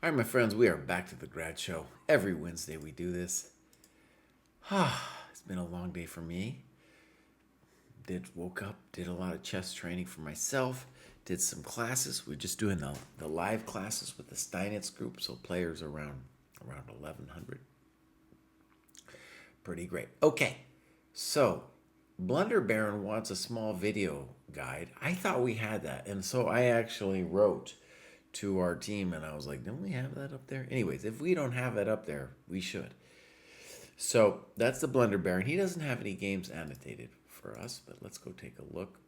All right, my friends, we are back to the grad show. Every Wednesday we do this. It's been a long day for me. Woke up, did a lot of chess training for myself, did some classes. We're just doing the live classes with the Steinitz group, so players around 1100. Pretty great. Okay, so Blunder Baron wants a small video guide. I thought we had that, and so I actually wrote to our team and I was like, don't we have that up there? Anyways, if we don't have that up there, we should. So that's the Blunder Baron. He doesn't have any games annotated for us, but let's go take a look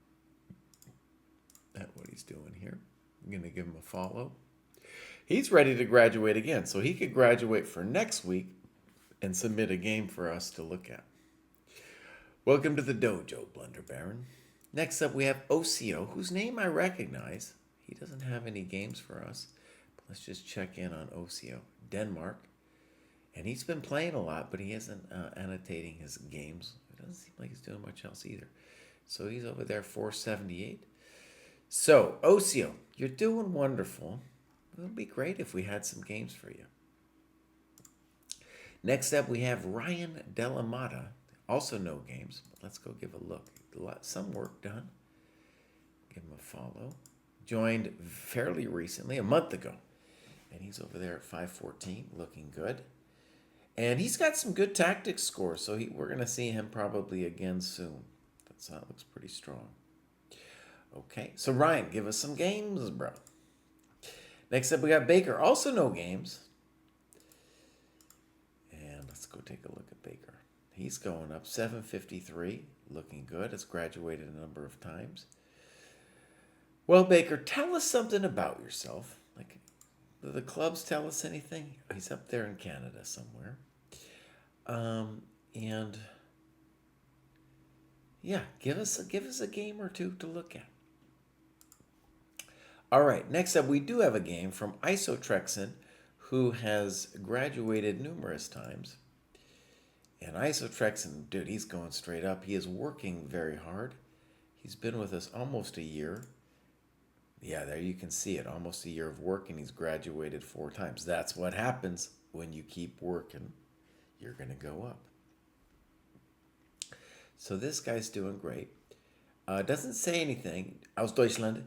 at what he's doing here. I'm going to give him a follow. He's ready to graduate again, so he could graduate for next week and submit a game for us to look at. Welcome to the dojo, Blunder Baron. Next up, we have Ocio, whose name I recognize. He doesn't have any games for us. But let's just check in on Ocio. Denmark. And he's been playing a lot, but he isn't annotating his games. It doesn't seem like he's doing much else either. So he's over there, 478. So, Ocio, you're doing wonderful. It would be great if we had some games for you. Next up, we have Ryan Delamata. Also no games. Let's go give a look. Some work done. Give him a follow. Joined fairly recently, a month ago. And he's over there at 514, looking good. And he's got some good tactics scores, so we're going to see him probably again soon. That looks pretty strong. Okay, so Ryan, give us some games, bro. Next up, we got Baker. Also no games. And let's go take a look at Baker. He's going up 753, looking good. Has graduated a number of times. Well, Baker, tell us something about yourself. Like, do the clubs tell us anything? He's up there in Canada somewhere. And yeah, give us a game or two to look at. All right, next up, we do have a game from Isotrexin, who has graduated numerous times. And Isotrexin, dude, he's going straight up. He is working very hard. He's been with us almost a year. Yeah, there you can see it. Almost a year of work, and he's graduated 4 times. That's what happens when you keep working. You're going to go up. So this guy's doing great. Doesn't say anything. Aus Deutschland.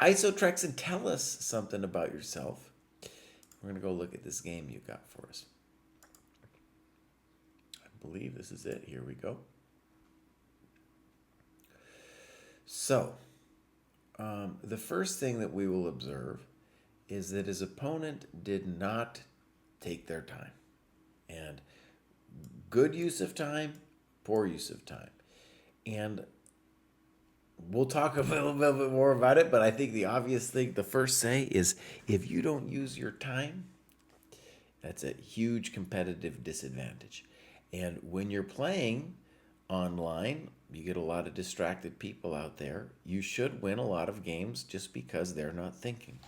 Isotrexin, tell us something about yourself. We're going to go look at this game you got for us. I believe this is it. Here we go. So, the first thing that we will observe is that his opponent did not take their time. And good use of time, poor use of time. And we'll talk a little bit more about it, but I think the obvious thing to first say is if you don't use your time, that's a huge competitive disadvantage. And when you're playing online, you get a lot of distracted people out there. You should win a lot of games just because they're not thinking.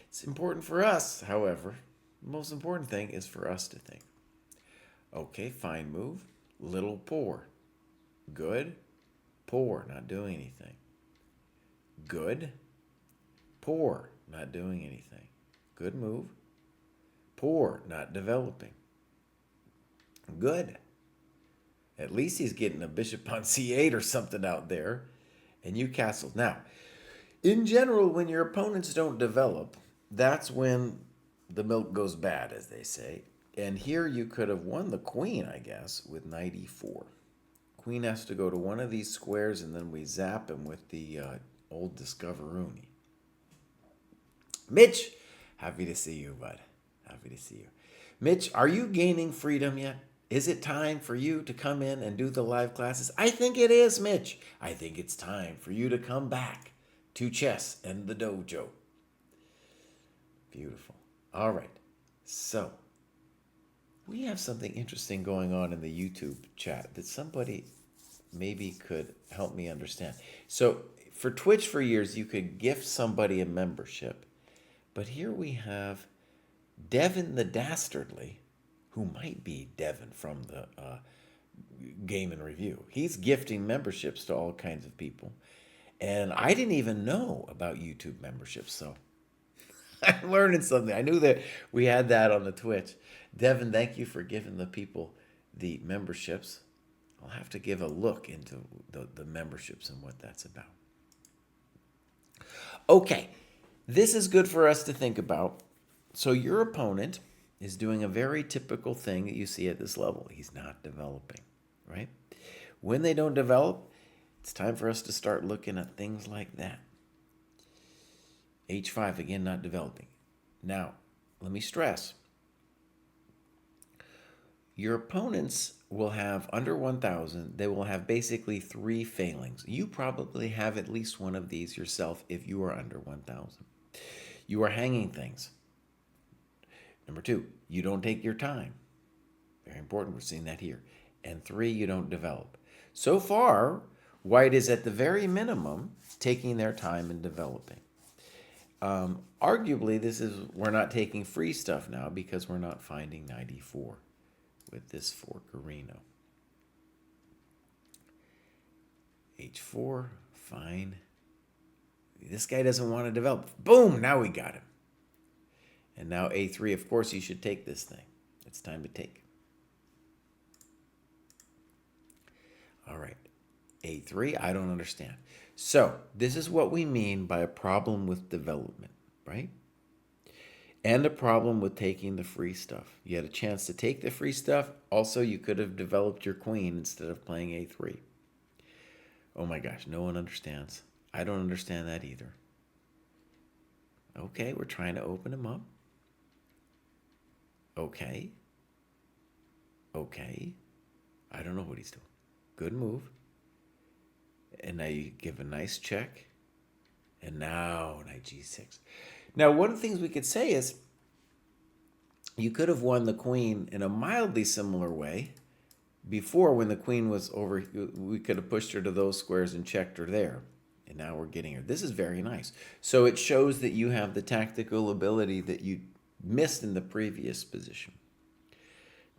It's important for us, however. The most important thing is for us to think. Okay, fine move. Little poor. Good. Poor, not doing anything. Good. Poor, not doing anything. Good move. Poor, not developing. Good. At least he's getting a bishop on c8 or something out there. And you castled. Now, in general, when your opponents don't develop, that's when the milk goes bad, as they say. And here you could have won the queen, I guess, with knight e4. Queen has to go to one of these squares, and then we zap him with the old Discoveroonie. Mitch, happy to see you, bud. Happy to see you. Mitch, are you gaining freedom yet? Is it time for you to come in and do the live classes? I think it is, Mitch. I think it's time for you to come back to chess and the dojo. Beautiful. All right. So, we have something interesting going on in the YouTube chat that somebody maybe could help me understand. So, for Twitch for years, you could gift somebody a membership. But here we have Devin the Dastardly, who might be Devin from the Game and Review. He's gifting memberships to all kinds of people. And I didn't even know about YouTube memberships, so I'm learning something. I knew that we had that on the Twitch. Devin, thank you for giving the people the memberships. I'll have to give a look into the memberships and what that's about. Okay, this is good for us to think about. So your opponent is doing a very typical thing that you see at this level. He's not developing, right? When they don't develop, it's time for us to start looking at things like that. H5, again, not developing. Now, let me stress. Your opponents will have under 1,000, they will have basically 3 failings. You probably have at least one of these yourself if you are under 1,000. You are hanging things. Number 2, you don't take your time. Very important, we're seeing that here. And 3, you don't develop. So far, White is at the very minimum taking their time and developing. Arguably, we're not taking free stuff now because we're not finding 94 with this forkerino. H4, fine. This guy doesn't want to develop. Boom, now we got him. And now A3, of course you should take this thing. It's time to take. All right, A3, I don't understand. So this is what we mean by a problem with development, right? And a problem with taking the free stuff. You had a chance to take the free stuff. Also, you could have developed your queen instead of playing A3. Oh my gosh, no one understands. I don't understand that either. Okay, we're trying to open him up. Okay. Okay. I don't know what he's doing. Good move. And now you give a nice check. And now knight G6. Now, one of the things we could say is you could have won the queen in a mildly similar way before when the queen was over. We could have pushed her to those squares and checked her there. And now we're getting her. This is very nice. So it shows that you have the tactical ability that you missed in the previous position.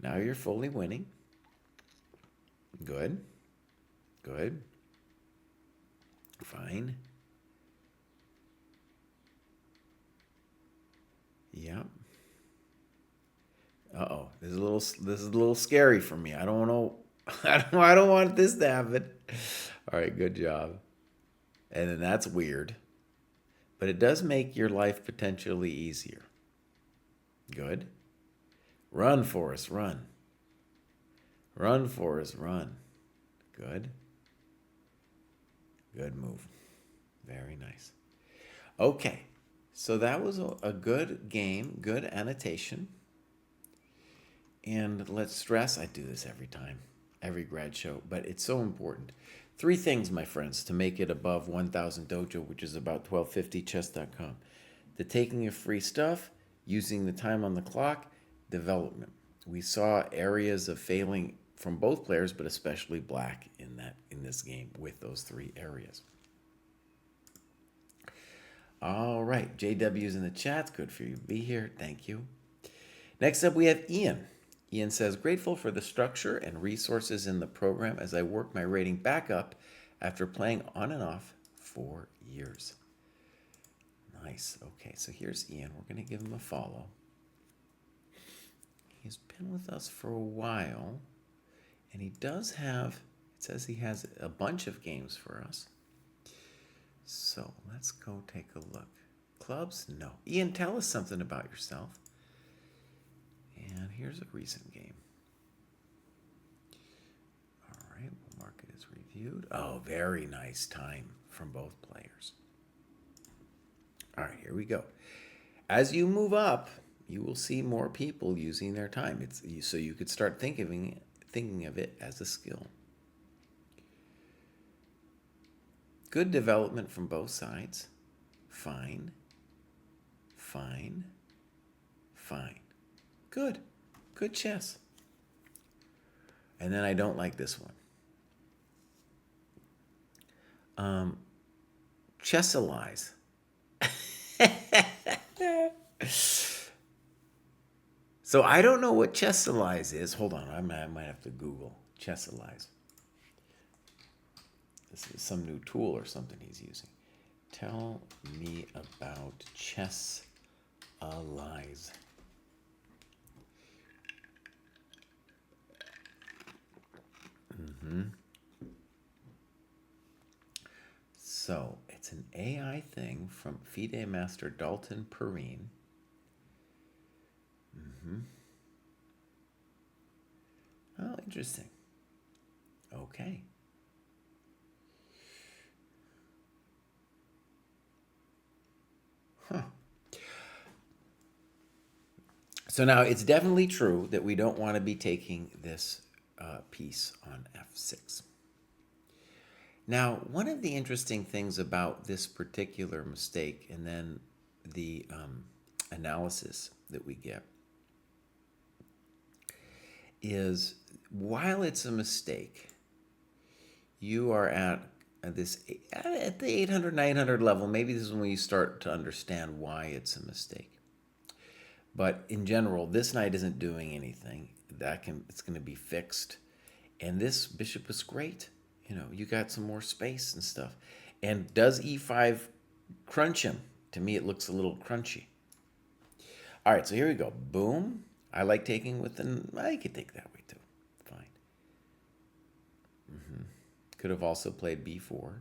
Now you're fully winning. Good. Good. Fine. Yep. Uh-oh. This is a little scary for me. I don't know. I don't want this to happen. All right, good job. And then that's weird. But it does make your life potentially easier. Good. Run, Forrest, run. Run, Forrest, run. Good. Good move. Very nice. Okay. So that was a good game, good annotation. And let's stress, I do this every time, every grad show, but it's so important. 3 things, my friends, to make it above 1,000 dojo, which is about 1250 chess.com. The taking of free stuff, using the time on the clock, development. We saw areas of failing from both players, but especially Black in this game with those 3 areas. All right, JW's in the chat. Good for you to be here. Thank you. Next up, we have Ian. Ian says, grateful for the structure and resources in the program as I work my rating back up after playing on and off for years. Nice. Okay, so here's Ian. We're going to give him a follow. He's been with us for a while, and he does have, it says he has a bunch of games for us. So let's go take a look. Clubs? No. Ian, tell us something about yourself. And here's a recent game. All right, we'll mark it as reviewed. Oh, very nice time from both players. All right, here we go. As you move up, you will see more people using their time. So you could start thinking of it as a skill. Good development from both sides. Fine. Fine. Fine. Good. Good chess. And then I don't like this one. ChessDojo. So I don't know what ChessDojo is. Hold on, I might have to Google ChessDojo. This is some new tool or something he's using. Tell me about ChessDojo. allies. So it's an AI thing from FIDE Master Dalton Perrine. Oh, interesting. Okay. Huh. So now it's definitely true that we don't want to be taking this piece on f6. Now, one of the interesting things about this particular mistake and then the analysis that we get is while it's a mistake, you are at the 800, 900 level. Maybe this is when you start to understand why it's a mistake. But in general, this knight isn't doing anything. It's going to be fixed. And this bishop was great. You know, you got some more space and stuff. And does e5 crunch him? To me, it looks a little crunchy. All right, so here we go. Boom. I like taking with an... I could take that way too. Fine. Could have also played b4.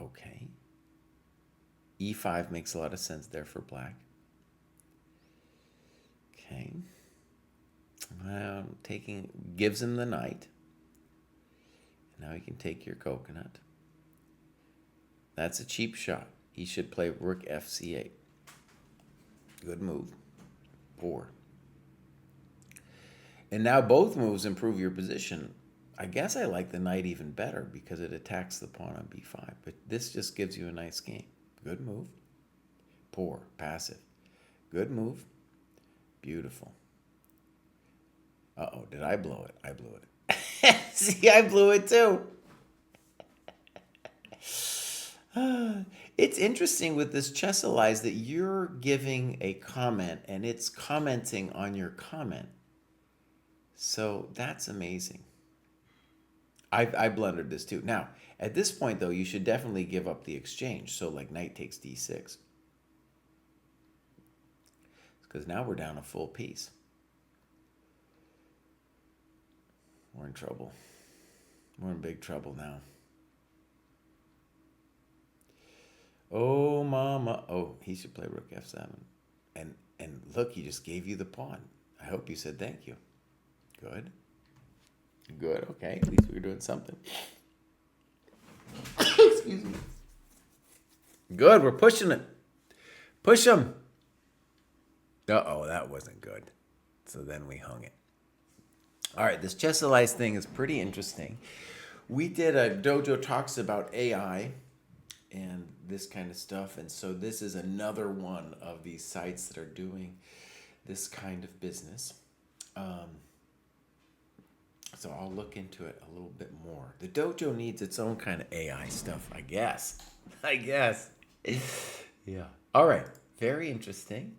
Okay. e5 makes a lot of sense there for black. Okay. Gives him the knight. Now you can take your coconut. That's a cheap shot. He should play rook fc8. Good move. Poor. And now both moves improve your position. I guess I like the knight even better because it attacks the pawn on b5. But this just gives you a nice game. Good move. Poor. Passive. Good move. Beautiful. Uh-oh, did I blow it? I blew it. See, I blew it too. It's interesting with this ChessDojo that you're giving a comment and it's commenting on your comment. So that's amazing. I blundered this too. Now, at this point, though, you should definitely give up the exchange. So like knight takes d6. Because now we're down a full piece. We're in trouble. We're in big trouble now. Oh, mama. Oh, he should play rook f7. And look, he just gave you the pawn. I hope you said thank you. Good. Good, okay. At least we were doing something. Excuse me. Good, we're pushing it. Push him. Uh-oh, that wasn't good. So then we hung it. All right, this ChessDojo thing is pretty interesting. We did a Dojo Talks about AI and this kind of stuff. And so this is another one of these sites that are doing this kind of business. So I'll look into it a little bit more. The dojo needs its own kind of AI stuff, I guess. Yeah. All right. Very interesting.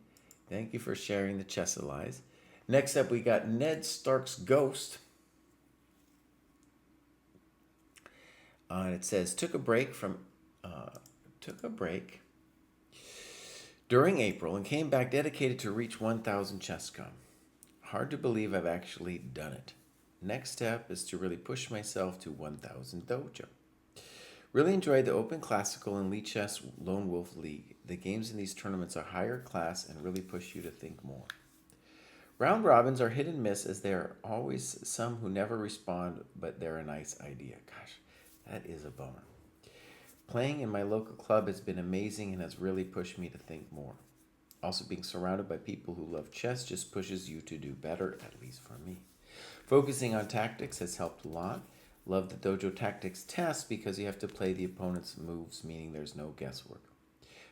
Thank you for sharing the ChessDojo. Next up, we got Ned Stark's Ghost. And it says, took a break during April and came back dedicated to reach 1,000 ChessCom. Hard to believe I've actually done it. Next step is to really push myself to 1,000 Dojo. Really enjoyed the Open Classical and Lee Chess Lone Wolf League. The games in these tournaments are higher class and really push you to think more. Round robins are hit and miss as there are always some who never respond, but they're a nice idea. Gosh, that is a bummer. Playing in my local club has been amazing and has really pushed me to think more. Also, being surrounded by people who love chess just pushes you to do better, at least for me. Focusing on tactics has helped a lot. Love the Dojo Tactics test because you have to play the opponent's moves, meaning there's no guesswork.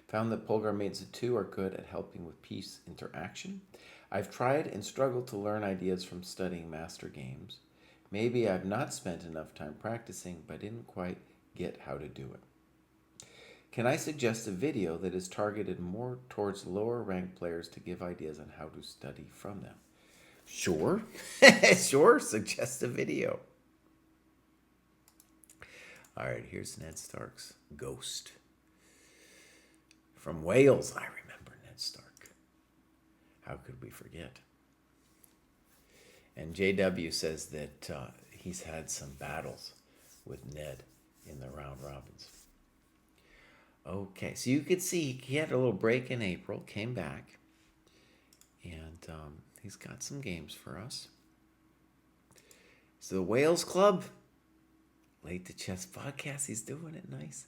Found that Polgar mates of 2 are good at helping with piece interaction. I've tried and struggled to learn ideas from studying master games. Maybe I've not spent enough time practicing, but didn't quite get how to do it. Can I suggest a video that is targeted more towards lower ranked players to give ideas on how to study from them? Sure. Sure, suggest a video. All right, here's Ned Stark's Ghost. From Wales, I remember Ned Ned Stark. How could we forget? And JW says that he's had some battles with Ned in the round robins. Okay, so you could see he had a little break in April, came back, and he's got some games for us. So the Wales Club, Late to Chess podcast, he's doing it nice.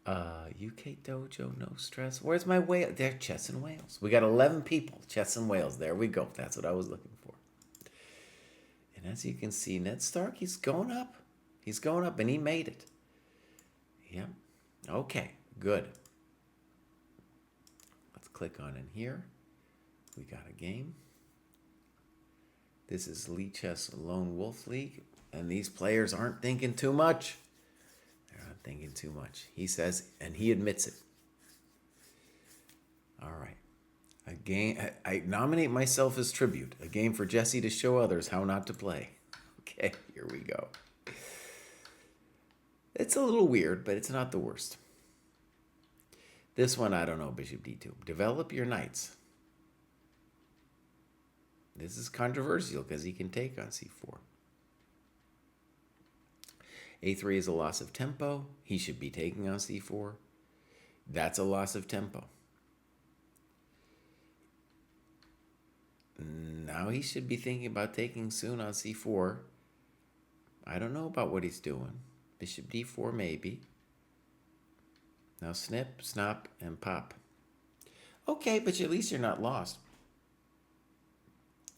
UK Dojo, no stress. Where's my whale? There, Chess in Wales. We got 11 people, Chess in Wales. There we go. That's what I was looking for. And as you can see, Ned Stark, he's going up. He's going up, and he made it. Yep. Okay, good. Let's click on in here. We got a game. This is Lee Chess Lone Wolf League, and these players aren't thinking too much. They're not thinking too much. He says, and he admits it. All right. A game. I nominate myself as tribute. A game for Jesse to show others how not to play. Okay, here we go. It's a little weird, but it's not the worst. This one, I don't know, Bishop D2. Develop your knights. This is controversial because he can take on C4. A3 is a loss of tempo. He should be taking on C4. That's a loss of tempo. Now he should be thinking about taking soon on C4. I don't know about what he's doing. Bishop D4 maybe. Now snip, snap, and pop. Okay, but at least you're not lost.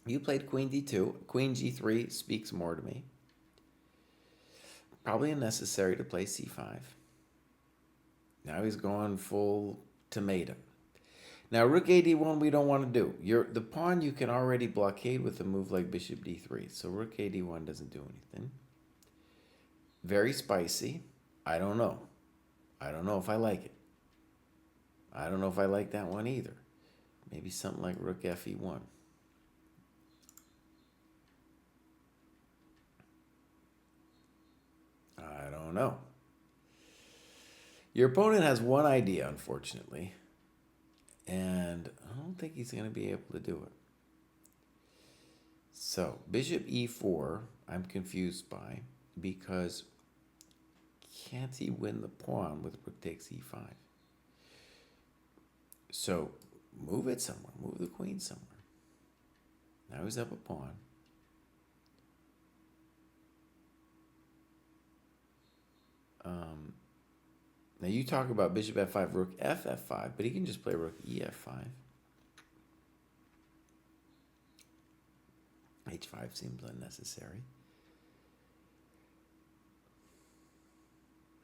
You played Queen D2. Queen G3 speaks more to me. Probably unnecessary to play C5. Now he's going full tomato. Now Rook AD1 we don't want to do. The pawn you can already blockade with a move like Bishop D3. So Rook AD1 doesn't do anything. Very spicy. I don't know. I don't know if I like it. I don't know if I like that one either. Maybe something like Rook FE1. I don't know. Your opponent has one idea, unfortunately, and I don't think he's going to be able to do it. So, Bishop E4, I'm confused by, because can't he win the pawn with Rook takes E5? So, move it somewhere. Move the queen somewhere. Now he's up a pawn. Now you talk about Bishop F5, Rook F5, but he can just play Rook EF5. H5 seems unnecessary.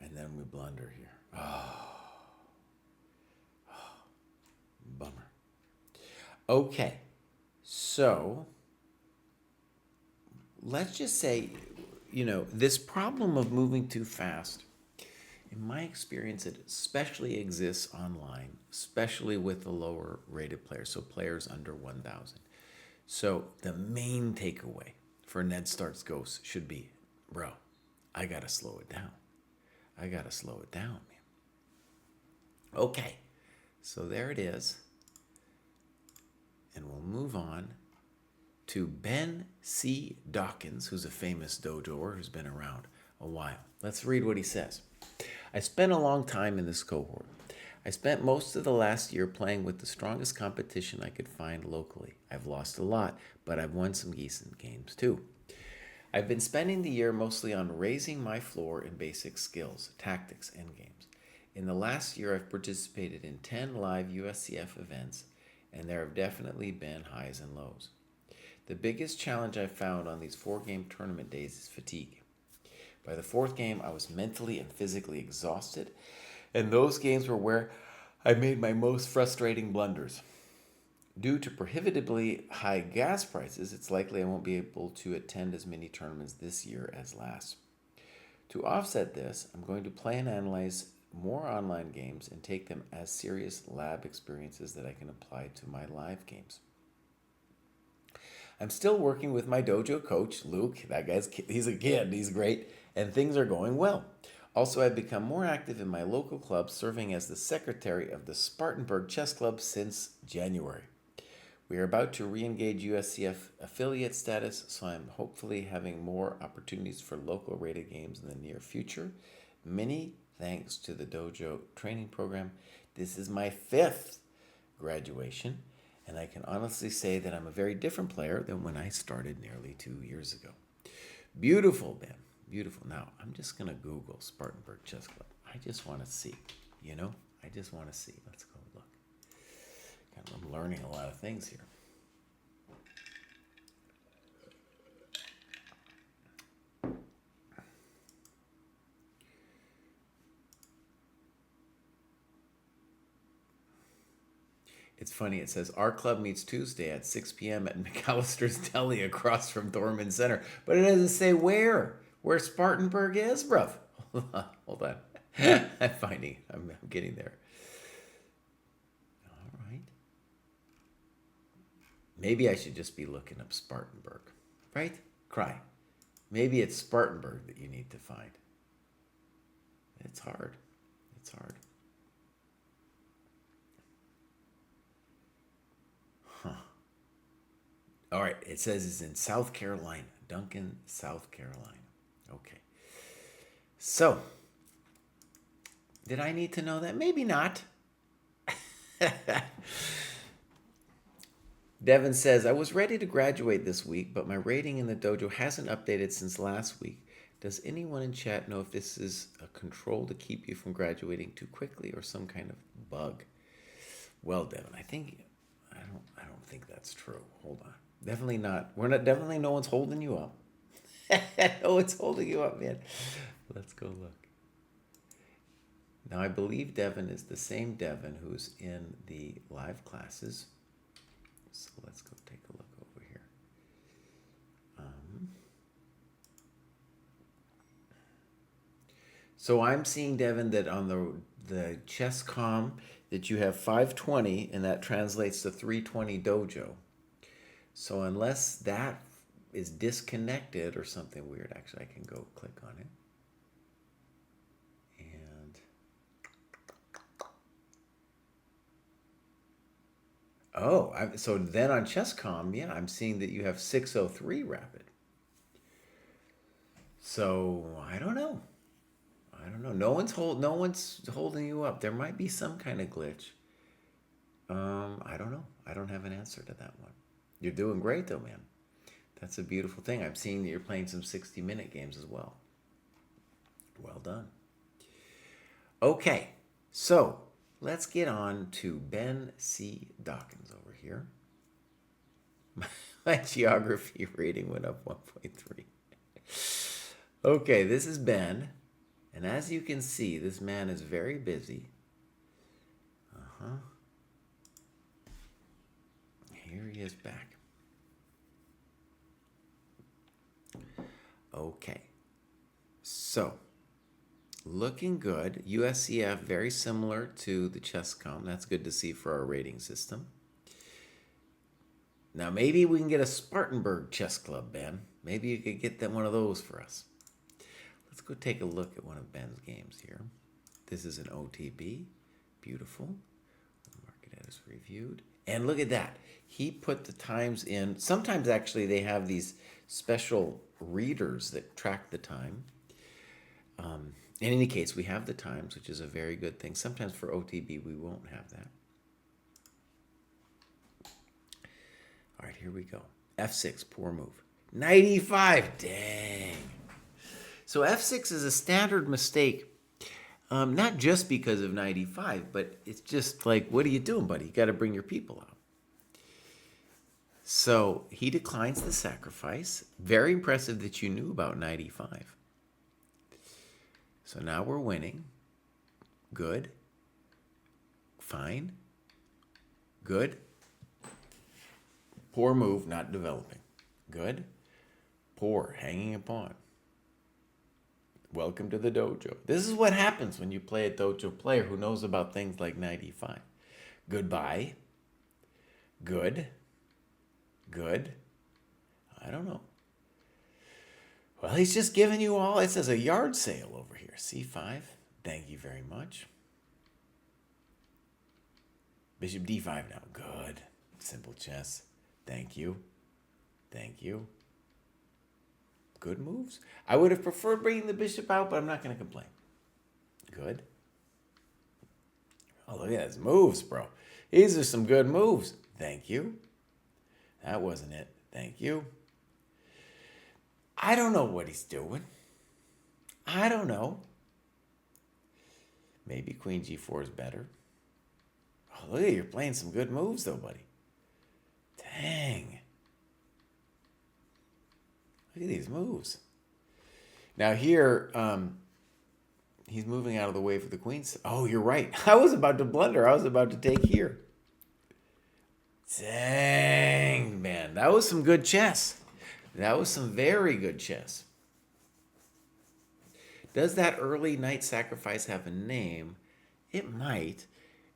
And then we blunder here. Oh, bummer. Okay, so let's just say, this problem of moving too fast, in my experience, it especially exists online, especially with the lower rated players, so players under 1,000. So the main takeaway for Ned Stark's Ghost should be, bro, I got to slow it down. I got to slow it down, man. Okay, so there it is. And we'll move on to Ben C. Dawkins, who's a famous dojoer who's been around a while. Let's read what he says. I spent a long time in this cohort. I spent most of the last year playing with the strongest competition I could find locally. I've lost a lot, but I've won some decent games too. I've been spending the year mostly on raising my floor in basic skills, tactics, and games. In the last year, I've participated in 10 live USCF events, and there have definitely been highs and lows. The biggest challenge I've found on these 4-game tournament days is fatigue. By the 4th game, I was mentally and physically exhausted, and those games were where I made my most frustrating blunders. Due to prohibitively high gas prices, it's likely I won't be able to attend as many tournaments this year as last. To offset this, I'm going to play and analyze more online games and take them as serious lab experiences that I can apply to my live games. I'm still working with my dojo coach, Luke. That guy's, he's a kid, he's great, and things are going well. Also, I've become more active in my local club, serving as the secretary of the Spartanburg Chess Club since January. We are about to re-engage USCF affiliate status, so I'm hopefully having more opportunities for local rated games in the near future. Many thanks to the Dojo Training Program. This is my 5th graduation, and I can honestly say that I'm a very different player than when I started nearly 2 years ago. Beautiful, Ben. Beautiful. Now, I'm just going to Google Spartanburg Chess Club. I just want to see, I just want to see. Let's go look. I'm learning a lot of things here. It's funny, it says, our club meets Tuesday at 6 p.m. at McAllister's Deli across from Thorman Center. But it doesn't say where Spartanburg is, bruv. Hold on. I'm getting there. All right. Maybe I should just be looking up Spartanburg, right? Kraai. Maybe it's Spartanburg that you need to find. It's hard. It's hard. Huh. All right. It says it's in South Carolina. Duncan, South Carolina. Okay. So, did I need to know that? Maybe not. Devin says, I was ready to graduate this week, but my rating in the dojo hasn't updated since last week. Does anyone in chat know if this is a control to keep you from graduating too quickly or some kind of bug? Well, Devin, I don't think that's true. Hold on. Definitely not. Definitely no one's holding you up. No one's holding you up, man. Let's go look. Now, I believe Devin is the same Devin who's in the live classes. So let's go take a look over here. So I'm seeing, Devin, that on the ChessCom that you have 520, and that translates to 320 Dojo. So unless that is disconnected or something weird, actually I can go click on it. So then on ChessCom, yeah, I'm seeing that you have 603 rapid. So I don't know. No one's holding you up. There might be some kind of glitch. I don't know. I don't have an answer to that one. You're doing great though, man. That's a beautiful thing. I'm seeing that you're playing some 60-minute games as well. Well done. Okay, so let's get on to Ben C. Dawkins over here. My geography rating went up 1.3. Okay, this is Ben. And as you can see, this man is very busy. Here he is back. Okay. So, looking good. USCF, very similar to the ChessCom. That's good to see for our rating system. Now, maybe we can get a Spartanburg Chess Club, Ben. Maybe you could get one of those for us. Let's go take a look at one of Ben's games here. This is an OTB. Beautiful. Mark it as reviewed. And look at that. He put the times in. Sometimes, actually, they have these special readers that track the time. In any case, we have the times, which is a very good thing. Sometimes for OTB, we won't have that. All right, here we go. F6, poor move. 95, dang. So F6 is a standard mistake, not just because of 95, but it's just like, what are you doing, buddy? You got to bring your people out. So he declines the sacrifice. Very impressive that you knew about 95. So now we're winning. Good. Fine. Good. Poor move, not developing. Good. Poor, hanging a pawn. Welcome to the dojo. This is what happens when you play a dojo player who knows about things like 95. Goodbye. Good. Good. I don't know. Well, he's just giving you all, it says a yard sale over here. C5. Thank you very much. Bishop D5 now. Good. Simple chess. Thank you. Thank you. Good moves. I would have preferred bringing the bishop out, but I'm not going to complain. Good. Oh, look at his moves, bro. These are some good moves. Thank you. That wasn't it. Thank you. I don't know what he's doing. I don't know. Maybe Queen G4 is better. Oh, look at you. You're playing some good moves, though, buddy. Dang. Look at these moves. Now here, he's moving out of the way for the queen. Oh, you're right. I was about to blunder. I was about to take here. Dang, man. That was some good chess. That was some very good chess. Does that early knight sacrifice have a name? It might.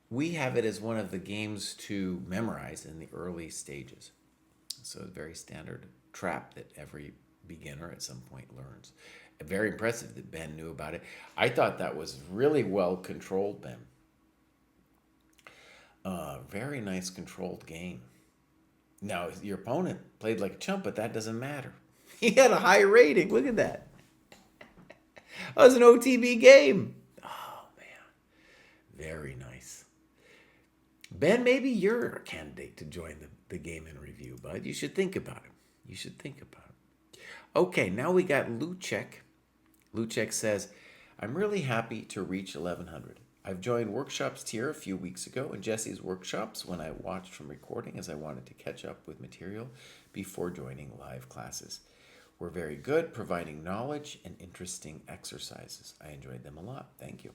We have it as one of the games to memorize in the early stages. So it's a very standard trap that every beginner at some point learns. Very impressive that Ben knew about it. I thought that was really well controlled, Ben. Very nice controlled game. Now, your opponent played like a chump, but that doesn't matter. He had a high rating. Look at that. That was an OTB game. Oh, man. Very nice. Ben, maybe you're a candidate to join the game in review, bud. You should think about it. You should think about it. Okay, now we got Lucek. Lucek says, I'm really happy to reach 1100. I've joined workshops tier a few weeks ago and Jesse's workshops when I watched from recording as I wanted to catch up with material before joining live classes. We're very good, providing knowledge and interesting exercises. I enjoyed them a lot. Thank you.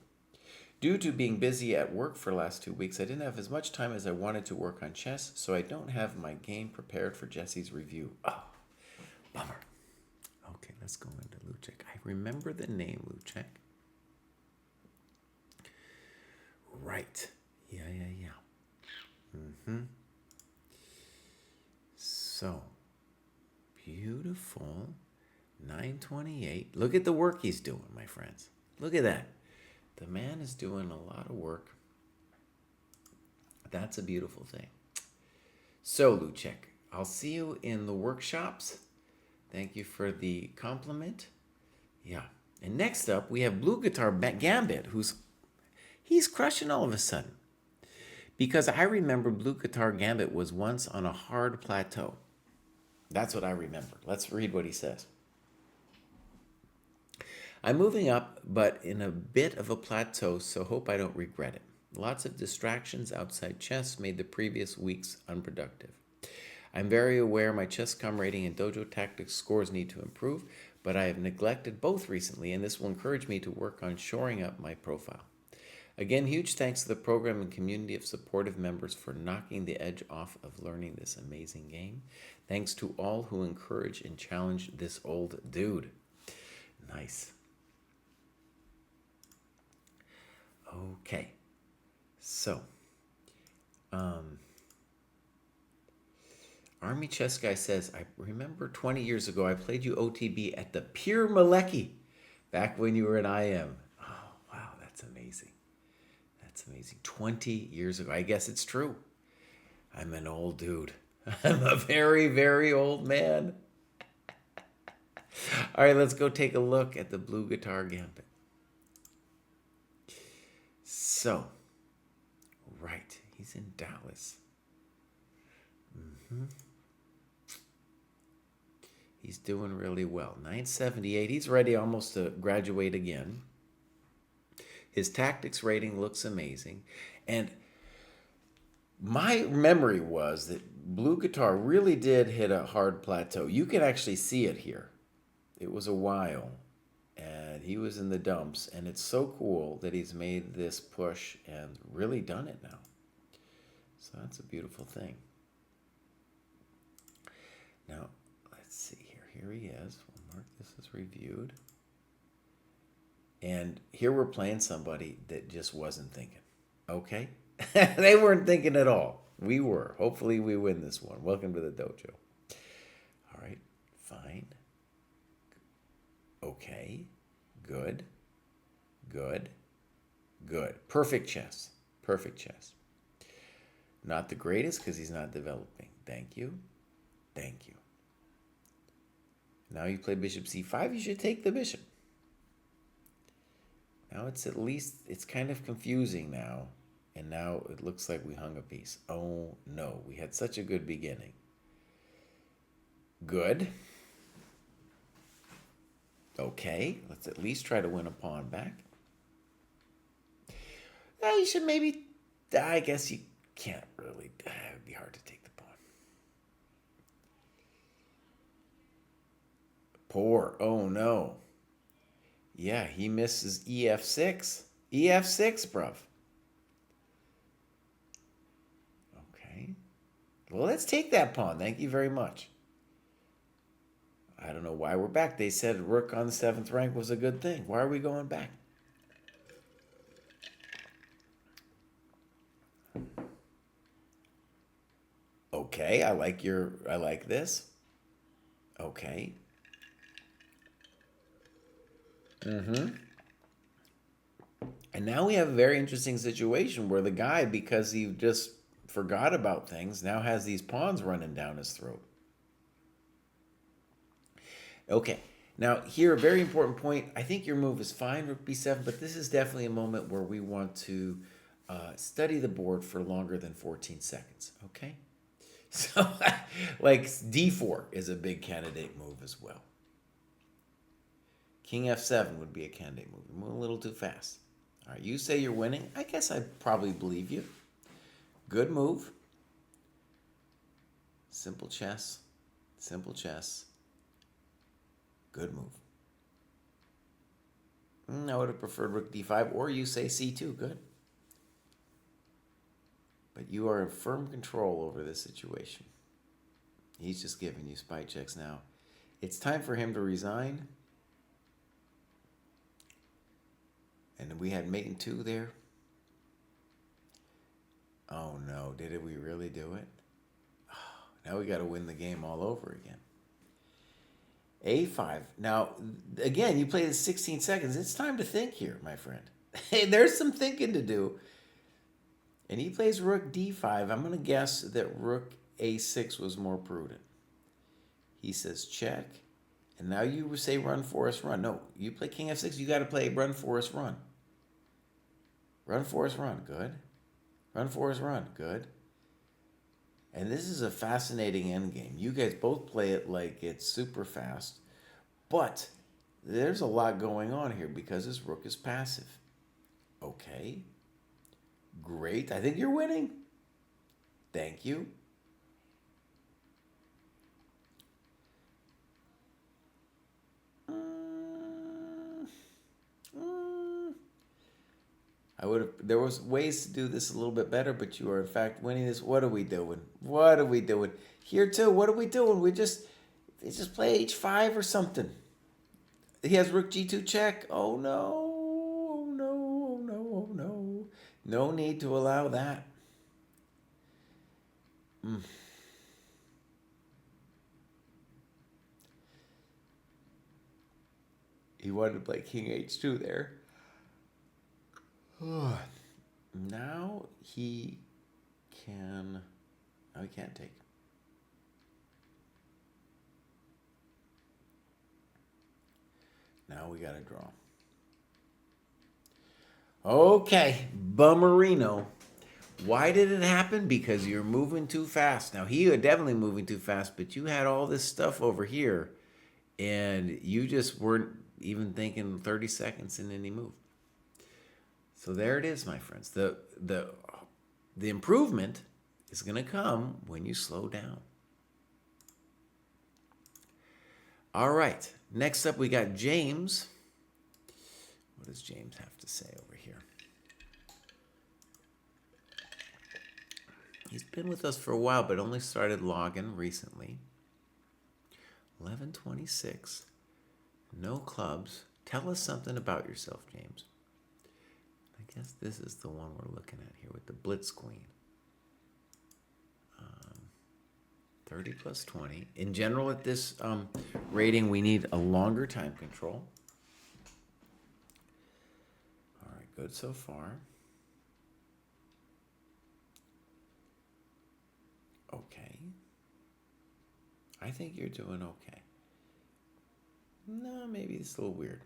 Due to being busy at work for the last 2 weeks, I didn't have as much time as I wanted to work on chess, so I don't have my game prepared for Jesse's review. Oh, bummer. Okay, let's go into Lucek. I remember the name Lucek. Right. Yeah. So, beautiful. 928. Look at the work he's doing, my friends. Look at that. The man is doing a lot of work. That's a beautiful thing. So, Lucek, I'll see you in the workshops. Thank you for the compliment. Yeah. And next up, we have Blue Guitar Gambit, he's crushing all of a sudden. Because I remember Blue Guitar Gambit was once on a hard plateau. That's what I remember. Let's read what he says. I'm moving up, but in a bit of a plateau, so hope I don't regret it. Lots of distractions outside chess made the previous weeks unproductive. I'm very aware my ChessCom rating and Dojo Tactics scores need to improve, but I have neglected both recently, and this will encourage me to work on shoring up my profile. Again, huge thanks to the program and community of supportive members for knocking the edge off of learning this amazing game. Thanks to all who encourage and challenge this old dude. Nice. Okay. So, Army Chess Guy says, I remember 20 years ago I played you OTB at the Pure Malecki back when you were in IM. Oh, wow, that's amazing. That's amazing. 20 years ago. I guess it's true. I'm an old dude. I'm a very, very old man. All right, let's go take a look at the Blue Guitar Gambit. So, right, he's in Dallas. He's doing really well. 978, he's ready almost to graduate again. His tactics rating looks amazing. And my memory was that Blue Guitar really did hit a hard plateau. You can actually see it here. It was a while, and he was in the dumps, and it's so cool that he's made this push and really done it now. So that's a beautiful thing. Now, let's see here. Here he is. We'll mark this as reviewed. And here we're playing somebody that just wasn't thinking. Okay? They weren't thinking at all. We were. Hopefully we win this one. Welcome to the dojo. All right. Fine. Okay. Good. Good. Good. Perfect chess. Perfect chess. Not the greatest because he's not developing. Thank you. Thank you. Now you play bishop c5. You should take the bishop. Now it's at least, it's kind of confusing now. And now it looks like we hung a piece. Oh no, we had such a good beginning. Good. Okay, let's at least try to win a pawn back. You should maybe, I guess you can't really, it would be hard to take the pawn. Poor, oh no. Yeah, he misses ef6. ef6, bruv. Okay. Well, let's take that pawn. Thank you very much. I don't know why we're back. They said rook on the 7th rank was a good thing. Why are we going back? Okay, I like this. Okay. And now we have a very interesting situation where the guy, because he just forgot about things, now has these pawns running down his throat. Okay, now here, a very important point. I think your move is fine, rook b7, but this is definitely a moment where we want to study the board for longer than 14 seconds, okay? So, like, d4 is a big candidate move as well. King f7 would be a candidate move. You're moving a little too fast. All right, you say you're winning. I guess I probably believe you. Good move. Simple chess. Simple chess. Good move. I would have preferred rook d5, or you say c2. Good. But you are in firm control over this situation. He's just giving you spy checks now. It's time for him to resign. And we had mate in 2 there. Oh no, did we really do it? Oh, now we got to win the game all over again. a5. Now, again, you play this 16 seconds. It's time to think here, my friend. Hey, there's some thinking to do. And he plays rook d5. I'm going to guess that rook a6 was more prudent. He says check. And now you say run, Forrest, run. No, you play king f6. You got to play run, Forrest, run. Run, Forrest, run. Good. Run, Forrest, run. Good. And this is a fascinating endgame. You guys both play it like it's super fast. But there's a lot going on here because his rook is passive. Okay. Great. I think you're winning. Thank you. There was ways to do this a little bit better, but you are in fact winning this. What are we doing? What are we doing? Here too, what are we doing? They just play h5 or something. He has rook g2 check. Oh no. Oh no. Oh no. Oh no. No need to allow that. He wanted to play king h2 there. Now he can... No, he can't take. Now we got to draw. Okay, bummerino. Why did it happen? Because you're moving too fast. Now, he was definitely moving too fast, but you had all this stuff over here, and you just weren't even thinking 30 seconds in any move. So there it is, my friends. The improvement is going to come when you slow down. All right. Next up, we got James. What does James have to say over here? He's been with us for a while, but only started logging recently. 11:26. No clubs. Tell us something about yourself, James. I guess this is the one we're looking at here with the Blitz Queen. 30 plus 20. In general, at this rating, we need a longer time control. good so far. Okay. I think you're doing okay. No, maybe it's a little weird.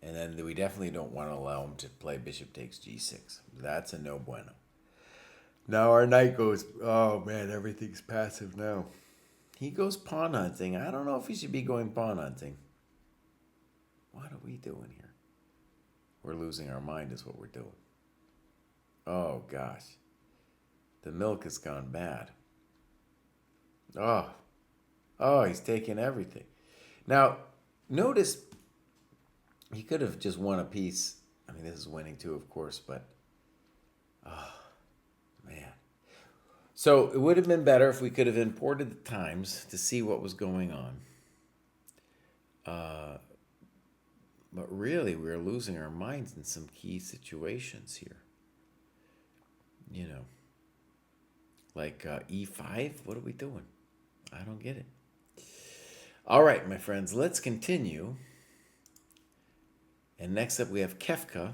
And then we definitely don't want to allow him to play bishop takes g6. That's a no bueno. Now our knight goes, oh man, everything's passive now. He goes pawn hunting. I don't know if he should be going pawn hunting. What are we doing here? We're losing our mind is what we're doing. Oh gosh. The milk has gone bad. Oh, he's taking everything. Now, notice he could have just won a piece. I mean, this is winning too, of course, but oh, man. So it would have been better if we could have imported the times to see what was going on. But really, we're losing our minds in some key situations here. You know, like e5. What are we doing? I don't get it. All right, my friends, let's continue. And next up, we have Kefka.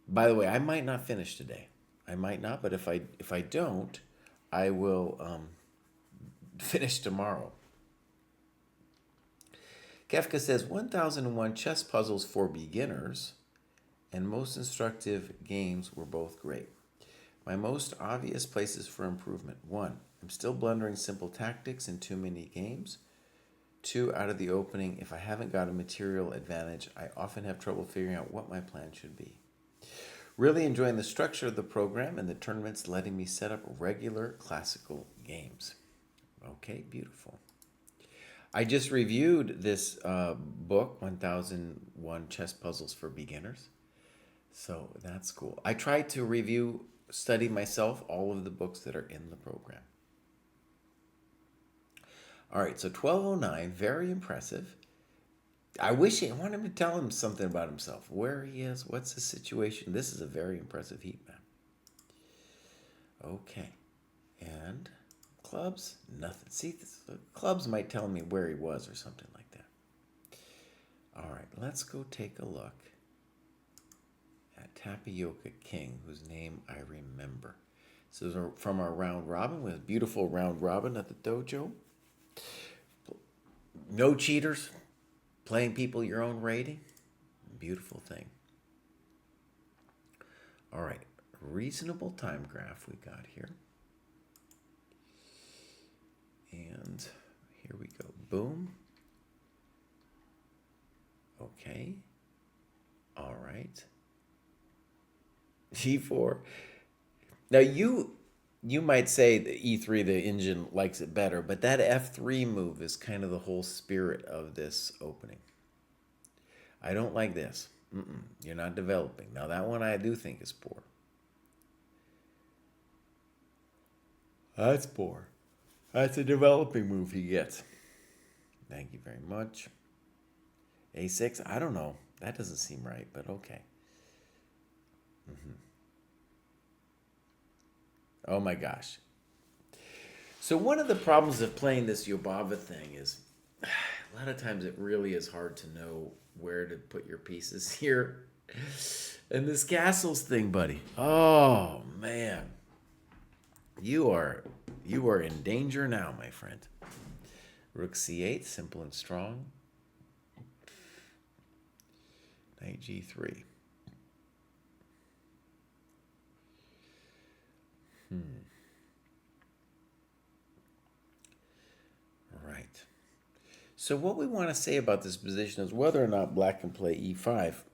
By the way, I might not finish today. I might not, but if I don't, I will finish tomorrow. Kefka says 1001 chess puzzles for beginners and most instructive games were both great. My most obvious places for improvement. 1, I'm still blundering simple tactics in too many games. 2, out of the opening, if I haven't got a material advantage, I often have trouble figuring out what my plan should be. Really enjoying the structure of the program and the tournaments letting me set up regular classical games. Okay, beautiful. I just reviewed this book, 1001 Chess Puzzles for Beginners. So that's cool. I tried to study myself all of the books that are in the program. All right, so 1209, very impressive. I want him to tell him something about himself, where he is, what's the situation. This is a very impressive heat map. Okay, and clubs, nothing. See, clubs might tell me where he was or something like that. All right, let's go take a look at Tapioca King, whose name I remember. This is from our round robin. We have a beautiful round robin at the dojo. No cheaters. Playing people your own rating. Beautiful thing. All right. Reasonable time graph we got here. And here we go. Boom. Okay. All right. G4. Now you might say the E3, the engine likes it better, but that F3 move is kind of the whole spirit of this opening. I don't like this. You're not developing. Now that one I do think is poor. That's poor. That's a developing move he gets. Thank you very much. A6, I don't know. That doesn't seem right, but okay. Oh my gosh. So one of the problems of playing this Yobava thing is a lot of times it really is hard to know where to put your pieces here. And this castles thing, buddy. Oh man. You are in danger now, my friend. Rook C8, simple and strong. Knight G3. Right. So what we want to say about this position is whether or not black can play E5. It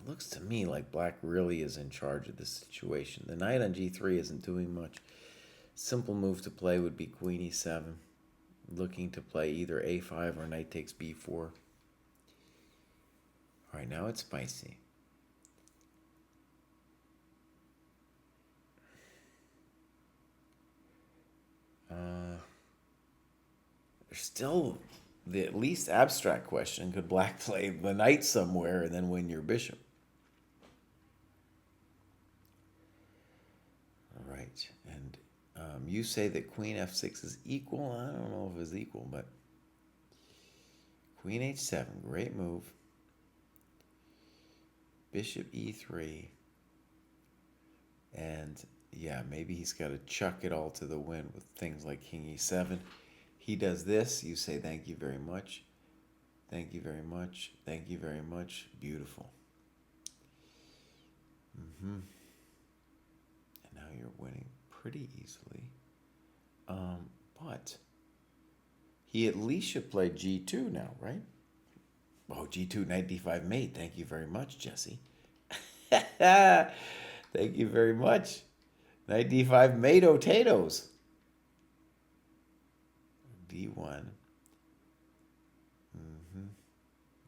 looks to me like black really is in charge of this situation. The knight on G3 isn't doing much. Simple move to play would be Queen E7. Looking to play either A5 or knight takes B4. All right, now it's spicy. There's still the at least abstract question. Could black play the knight somewhere and then win your bishop? All right, and you say that Queen F6 is equal. I don't know if it's equal, but Queen H7, great move. bishop e3. And yeah, maybe he's got to chuck it all to the wind with things like king e7. He does this. You say, thank you very much. Thank you very much. Thank you very much. Beautiful. And now you're winning pretty easily. But he at least should play g2 now, right? Oh, g2, knight d5 mate. Thank you very much, Jesse. Thank you very much. Knight d5 mate potatoes. d1.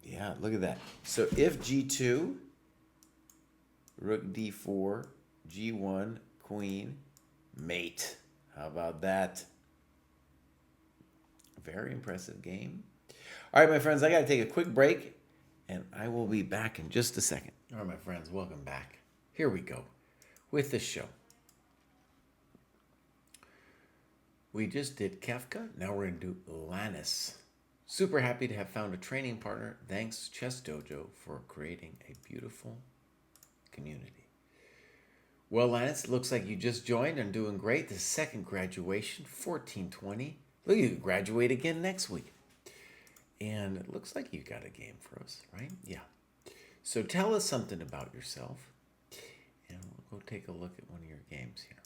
Yeah, look at that. So if g2, rook d4, g1, queen, mate. How about that? Very impressive game. All right, my friends, I got to take a quick break, and I will be back in just a second. All right, my friends, welcome back. Here we go with the show. We just did Kafka. Now we're going to do Lannis. Super happy to have found a training partner. Thanks, ChessDojo, for creating a beautiful community. Well, Lannis, looks like you just joined and doing great. The second graduation, 1420. Look, you graduate again next week. And it looks like you got a game for us, right? Yeah. So tell us something about yourself. And we'll go take a look at one of your games here.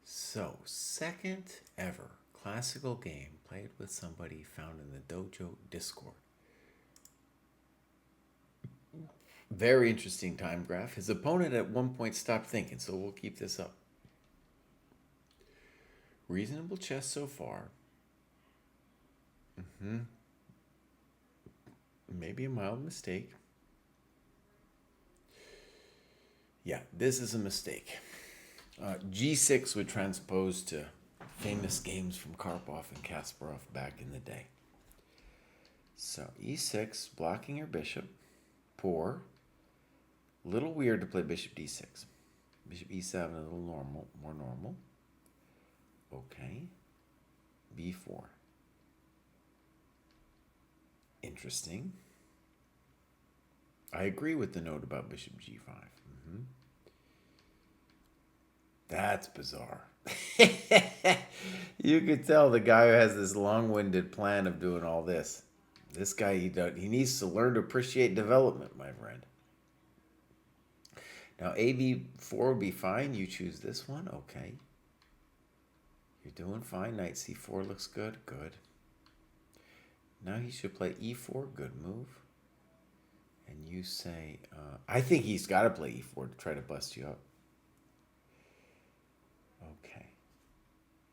So, second ever classical game played with somebody found in the Dojo Discord. Very interesting time graph. His opponent at one point stopped thinking, so we'll keep this up. Reasonable chess so far. Maybe a mild mistake. Yeah, this is a mistake. G6 would transpose to famous games from Karpov and Kasparov back in the day. So E6, blocking your bishop. Poor. Little weird to play bishop D6. Bishop E7, a little normal, more normal. Okay. B4. Interesting. I agree with the note about bishop G5. That's bizarre. You could tell the guy who has this long-winded plan of doing all this. This guy, he needs to learn to appreciate development, my friend. Now, AB4 would be fine. You choose this one. Okay. You're doing fine. Knight C4 looks good. Good. Now he should play E4. Good move. And you say, I think he's got to play E4 to try to bust you up. Okay.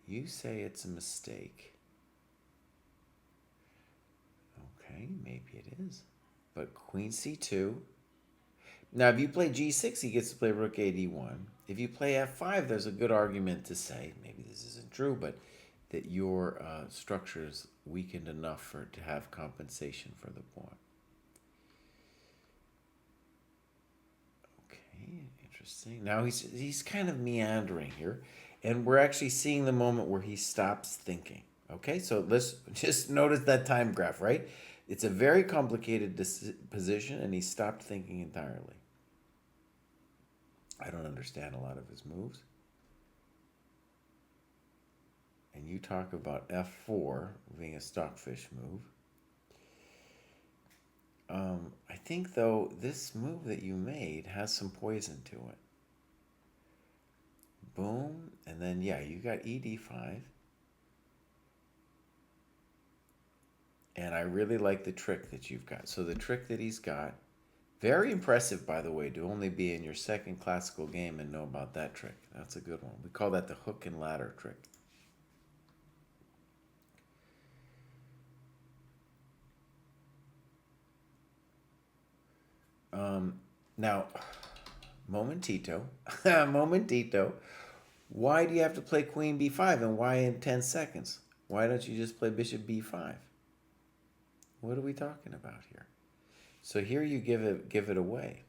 You say it's a mistake. Okay, maybe it is. But Queen C2. Now, if you play G6, he gets to play Rook AD1. If you play F5, there's a good argument to say, maybe this isn't true, but that your structure is weakened enough to have compensation for the pawn. Okay, interesting. Now he's kind of meandering here, and we're actually seeing the moment where he stops thinking. Okay, so let's just notice that time graph, right? It's a very complicated position, and he stopped thinking entirely. I don't understand a lot of his moves. And you talk about F4 being a stockfish move. I think, though, this move that you made has some poison to it. Boom. And then, yeah, you got ED5. And I really like the trick that you've got. So the trick that he's got, very impressive, by the way, to only be in your second classical game and know about that trick. That's a good one. We call that the hook and ladder trick. Now, momentito, why do you have to play Queen B5 and why in 10 seconds? Why don't you just play Bishop B5? What are we talking about here? So here you give it away.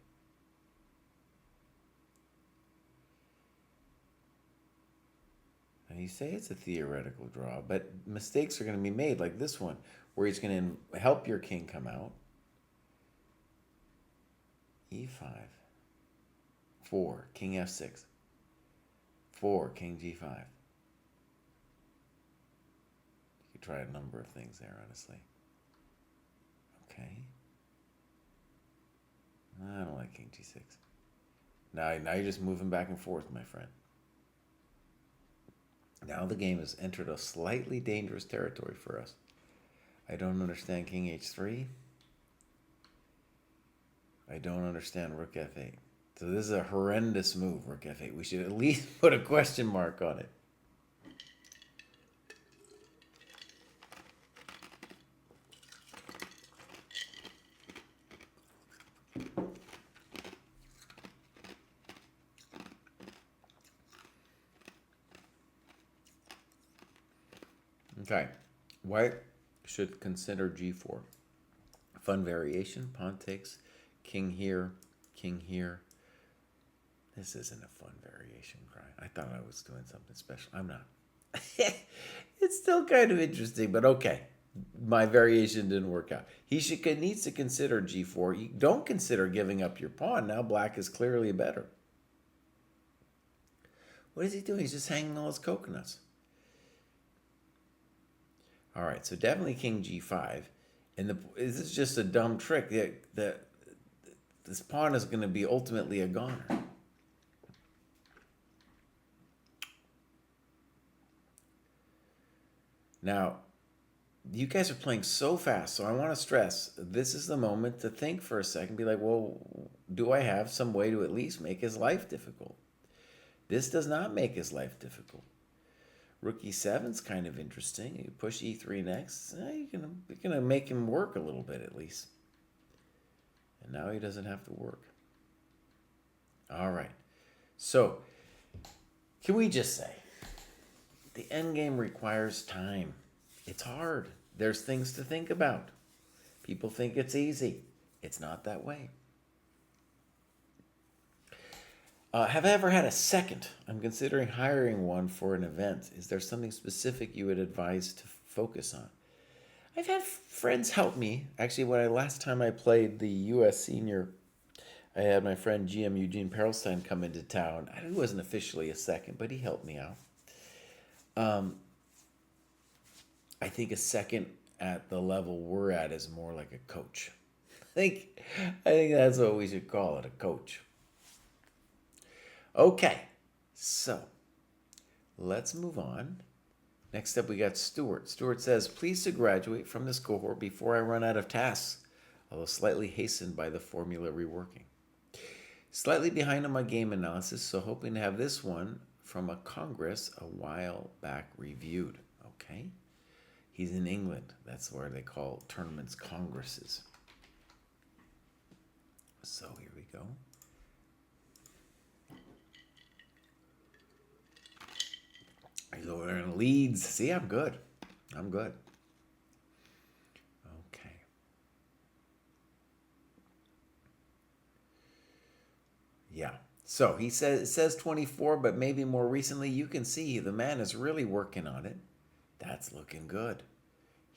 You say it's a theoretical draw, but mistakes are going to be made like this one, where he's going to help your king come out. E5. 4, king f6. 4, king g5. You could try a number of things there, honestly. Okay. I don't like king g6. Now you're just moving back and forth, my friend. Now the game has entered a slightly dangerous territory for us. I don't understand king h3. I don't understand rook f8. So this is a horrendous move, rook f8. We should at least put a question mark on it. Okay, white should consider g4. Fun variation, pawn takes, king here, king here. This isn't a fun variation, Kraai. I thought I was doing something special. I'm not. It's still kind of interesting, but okay. My variation didn't work out. He needs to consider g4. You don't consider giving up your pawn. Now black is clearly better. What is he doing? He's just hanging all his coconuts. All right, so definitely king g5. And this is just a dumb trick. This pawn is going to be ultimately a goner. Now, you guys are playing so fast, so I want to stress, this is the moment to think for a second. Be like, well, do I have some way to at least make his life difficult? This does not make his life difficult. Rook e7 is kind of interesting. You push e3 next. You're gonna make him work a little bit at least. And now he doesn't have to work. All right. So, can we just say, the endgame requires time. It's hard. There's things to think about. People think it's easy. It's not that way. Have I ever had a second? I'm considering hiring one for an event. Is there something specific you would advise to focus on? I've had friends help me. Actually, last time I played the U.S. Senior, I had my friend GM Eugene Perelstein come into town. He wasn't officially a second, but he helped me out. I think a second at the level we're at is more like a coach. I think that's what we should call it, a coach. Okay, so let's move on. Next up, we got Stuart. Stuart says, pleased to graduate from this cohort before I run out of tasks, although slightly hastened by the formula reworking. Slightly behind on my game analysis, so hoping to have this one from a congress a while back reviewed. Okay. He's in England. That's where they call tournaments congresses. So here we go. He's over there in Leeds. See, I'm good. I'm good. Okay. Yeah. So it says 24, but maybe more recently. You can see the man is really working on it. That's looking good.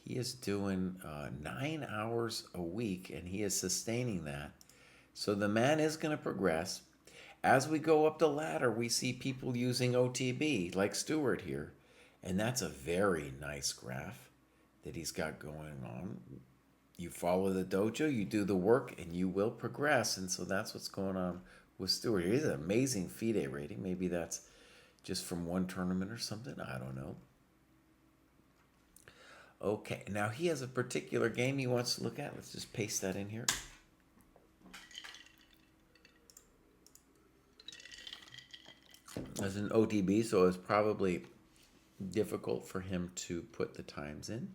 He is doing 9 hours a week, and he is sustaining that. So the man is going to progress. As we go up the ladder, we see people using OTB, like Stuart here. And that's a very nice graph that he's got going on. You follow the dojo, you do the work, and you will progress. And so that's what's going on with Stuart. He has an amazing FIDE rating. Maybe that's just from one tournament or something. I don't know. Okay, now he has a particular game he wants to look at. Let's just paste that in here. As an OTB, so it's probably difficult for him to put the times in.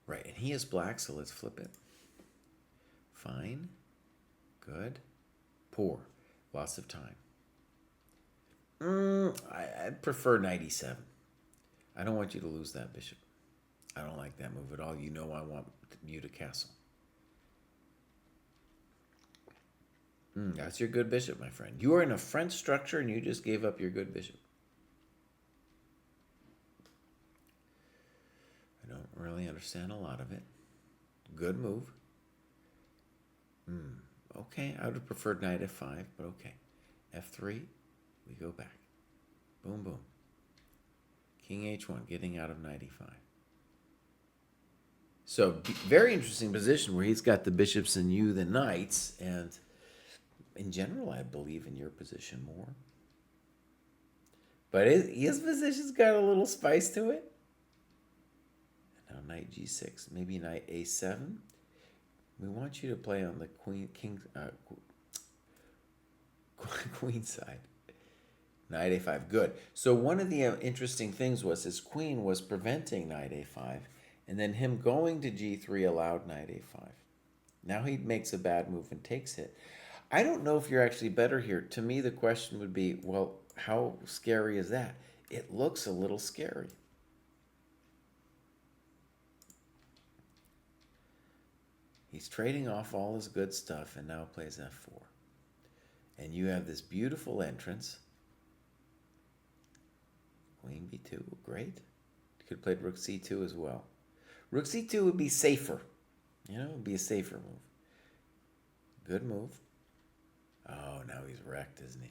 Right, and he is black, so let's flip it. Fine. Good. Poor. Lots of time. I'd prefer 97. I don't want you to lose that bishop. I don't like that move at all. You know I want you to castle. That's your good bishop, my friend. You are in a French structure and you just gave up your good bishop. I don't really understand a lot of it. Good move. Okay, I would have preferred knight f5, but okay. f3, we go back. Boom, boom. King h1, getting out of knight e5. So, very interesting position where he's got the bishops and you the knights, and in general, I believe in your position more. But his position's got a little spice to it. And now knight g6, maybe knight a7. We want you to play on the queen side. Knight a5, good. So one of the interesting things was his queen was preventing knight a5, and then him going to g3 allowed knight a5. Now he makes a bad move and takes it. I don't know if you're actually better here. To me, the question would be, well, how scary is that? It looks a little scary. He's trading off all his good stuff and now plays f4. And you have this beautiful entrance. Queen b2, great. You could have played rook c2 as well. Rook c2 would be safer. You know, it would be a safer move. Good move. Oh, now he's wrecked, isn't he?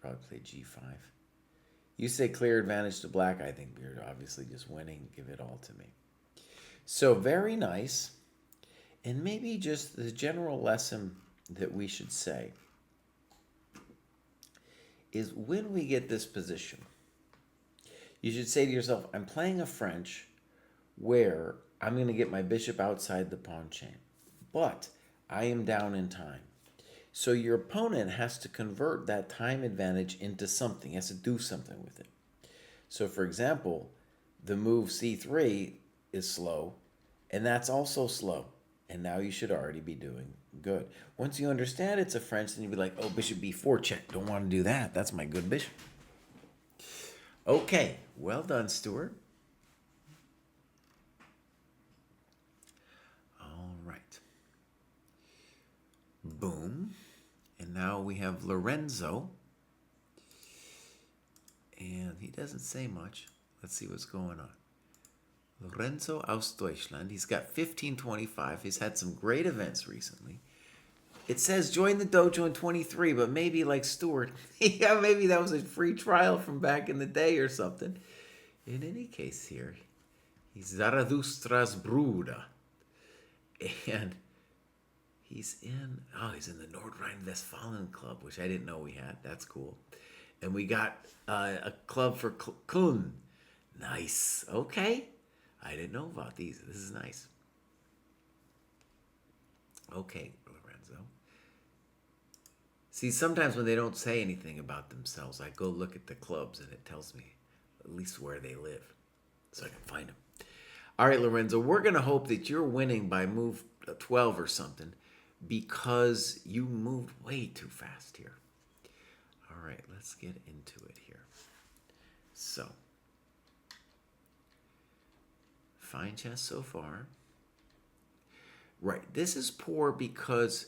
Probably play g5. You say clear advantage to black. I think you're obviously just winning. Give it all to me. So very nice. And maybe just the general lesson that we should say is when we get this position, you should say to yourself, I'm playing a French where I'm going to get my bishop outside the pawn chain, but I am down in time. So your opponent has to convert that time advantage into something. He has to do something with it. So for example, the move c3 is slow, and that's also slow. And now you should already be doing good. Once you understand it's a French, then you'll be like, oh, bishop b4 check. Don't want to do that. That's my good bishop. Okay, well done, Stuart. All right. Boom. And now we have Lorenzo. And he doesn't say much. Let's see what's going on. Lorenzo aus Deutschland. He's got 1525. He's had some great events recently. It says join the dojo in 23, but maybe like Stuart, yeah, maybe that was a free trial from back in the day or something. In any case here, he's Zarathustra's Bruder. And he's in the Nordrhein-Westfalen Club, which I didn't know we had. That's cool. And we got a club for Kun. Nice. Okay. I didn't know about these. This is nice. Okay, Lorenzo. See, sometimes when they don't say anything about themselves, I go look at the clubs and it tells me at least where they live so I can find them. All right, Lorenzo, we're going to hope that you're winning by move 12 or something because you moved way too fast here. All right, let's get into it here. So, fine chess so far. Right, this is poor because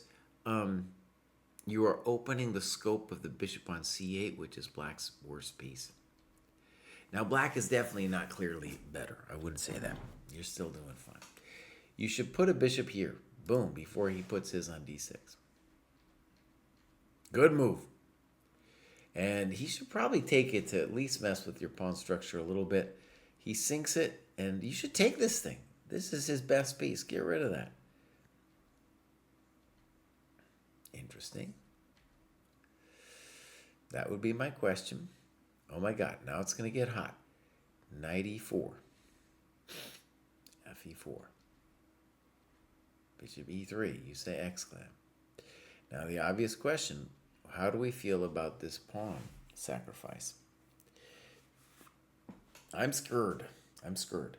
you are opening the scope of the bishop on c8, which is black's worst piece. Now, black is definitely not clearly better. I wouldn't say that. You're still doing fine. You should put a bishop here, boom, before he puts his on d6. Good move. And he should probably take it to at least mess with your pawn structure a little bit. He sinks it, and you should take this thing. This is his best piece. Get rid of that. Interesting. That would be my question. Oh my God, now it's going to get hot. Knight e4. Fe4. Bishop e3. You say exclam. Now the obvious question, how do we feel about this pawn sacrifice? I'm scared. I'm scared.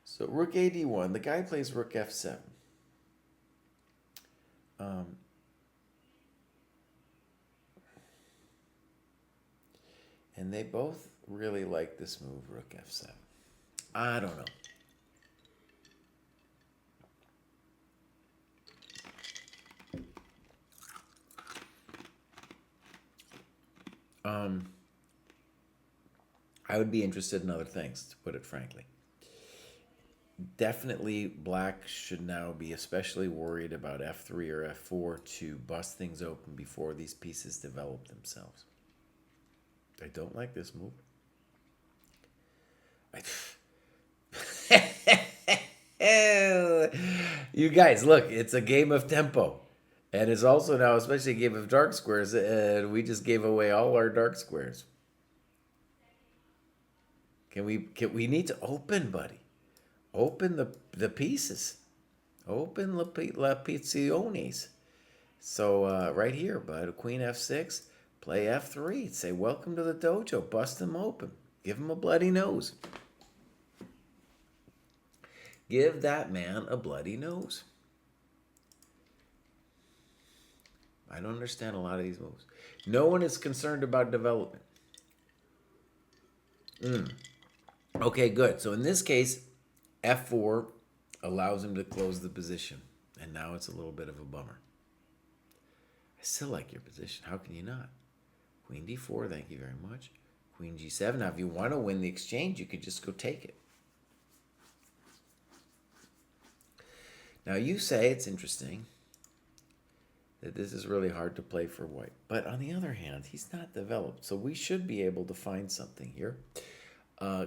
So rook a d1. The guy plays rook f7. And they both really like this move, rook f7. I don't know. I would be interested in other things, to put it frankly. Definitely, black should now be especially worried about f3 or f4 to bust things open before these pieces develop themselves. I don't like this move. You guys, look, it's a game of tempo. And it's also now especially a game of dark squares, and we just gave away all our dark squares. We need to open, buddy. Open the pieces. Open la pizzones. So right here, bud, Queen f6, play f3. Say, welcome to the dojo. Bust them open. Give him a bloody nose. Give that man a bloody nose. I don't understand a lot of these moves. No one is concerned about development. Okay, good. So in this case, f4 allows him to close the position. And now it's a little bit of a bummer. I still like your position. How can you not? Queen d4, thank you very much. Queen g7. Now, if you want to win the exchange, you could just go take it. Now, you say it's interesting that this is really hard to play for white. But on the other hand, he's not developed. So we should be able to find something here.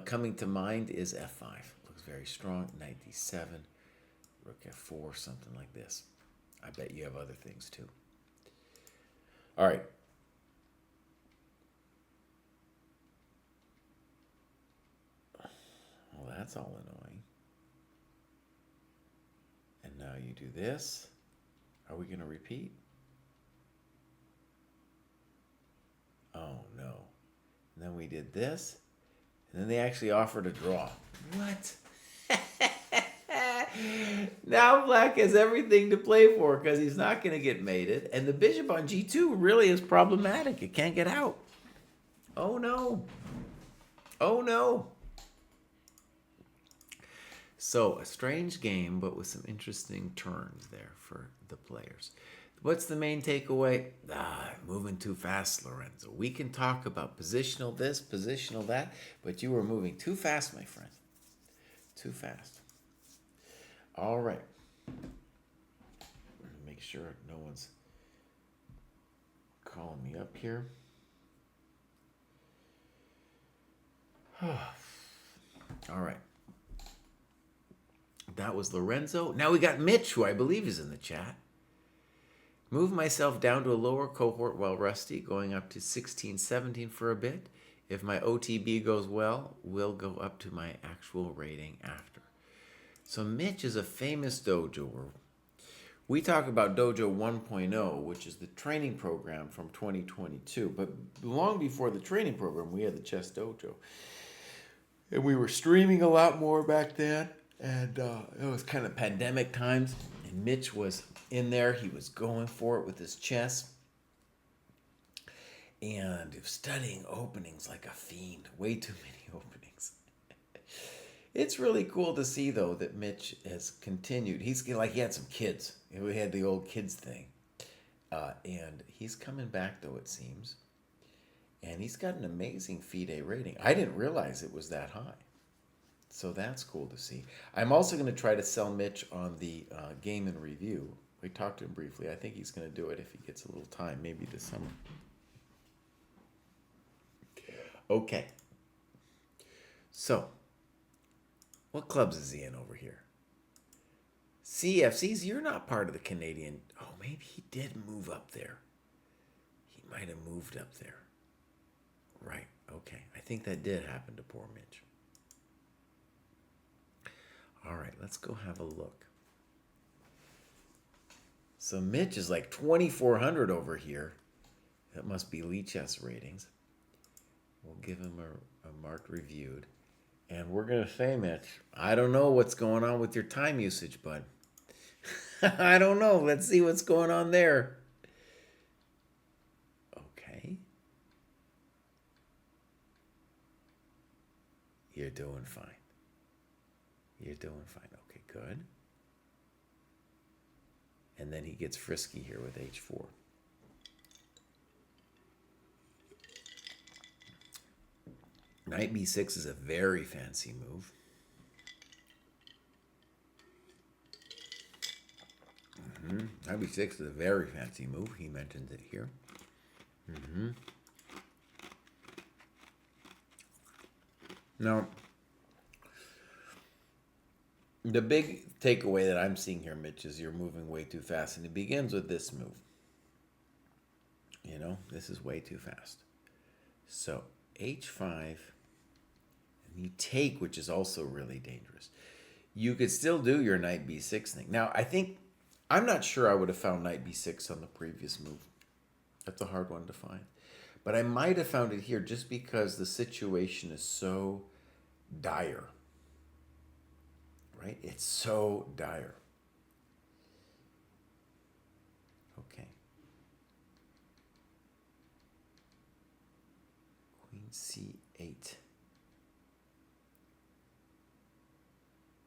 Coming to mind is f5. Looks very strong. Knight d7. Rook f4, something like this. I bet you have other things too. All right. Well, that's all annoying. And now you do this. Are we going to repeat? Oh, no. And then we did this. And then they actually offered a draw. What? Now black has everything to play for because he's not going to get mated. And the bishop on g2 really is problematic. It can't get out. Oh, no. Oh, no. So, a strange game, but with some interesting turns there for the players. What's the main takeaway? Moving too fast, Lorenzo. We can talk about positional this, positional that, but you were moving too fast, my friend. Too fast. All right. Make sure no one's calling me up here. All right. That was Lorenzo. Now we got Mitch, who I believe is in the chat. Move myself down to a lower cohort while rusty, going up to 16, 17 for a bit. If my OTB goes well, we'll go up to my actual rating after. So Mitch is a famous dojoer. We talk about Dojo 1.0, which is the training program from 2022. But long before the training program, we had the ChessDojo. And we were streaming a lot more back then. And it was kind of pandemic times. And Mitch was in there. He was going for it with his chess. And he was studying openings like a fiend. Way too many openings. It's really cool to see, though, that Mitch has continued. He's like, he had some kids. We had the old kids thing. And he's coming back, though, it seems. And he's got an amazing FIDE rating. I didn't realize it was that high. So that's cool to see. I'm also going to try to sell Mitch on the game and review. We talked to him briefly. I think he's going to do it if he gets a little time, maybe this summer. Okay. So, what clubs is he in over here? CFCs, you're not part of the Canadian. Oh, maybe he did move up there. He might have moved up there. Right, okay. I think that did happen to poor Mitch. All right, let's go have a look. So Mitch is like 2,400 over here. That must be Lee Chess ratings. We'll give him a marked reviewed. And we're going to say, Mitch, I don't know what's going on with your time usage, bud. I don't know. Let's see what's going on there. Okay. You're doing fine. You're doing fine. Okay, good. And then he gets frisky here with h4. Knight b6 is a very fancy move. Knight b6 is a very fancy move. He mentions it here. Now, the big takeaway that I'm seeing here, Mitch, is you're moving way too fast. And it begins with this move. You know, this is way too fast. So, h5, and you take, which is also really dangerous. You could still do your knight b6 thing. Now, I'm not sure I would have found knight b6 on the previous move. That's a hard one to find. But I might have found it here just because the situation is so dire. Right? It's so dire. Okay. Queen c8.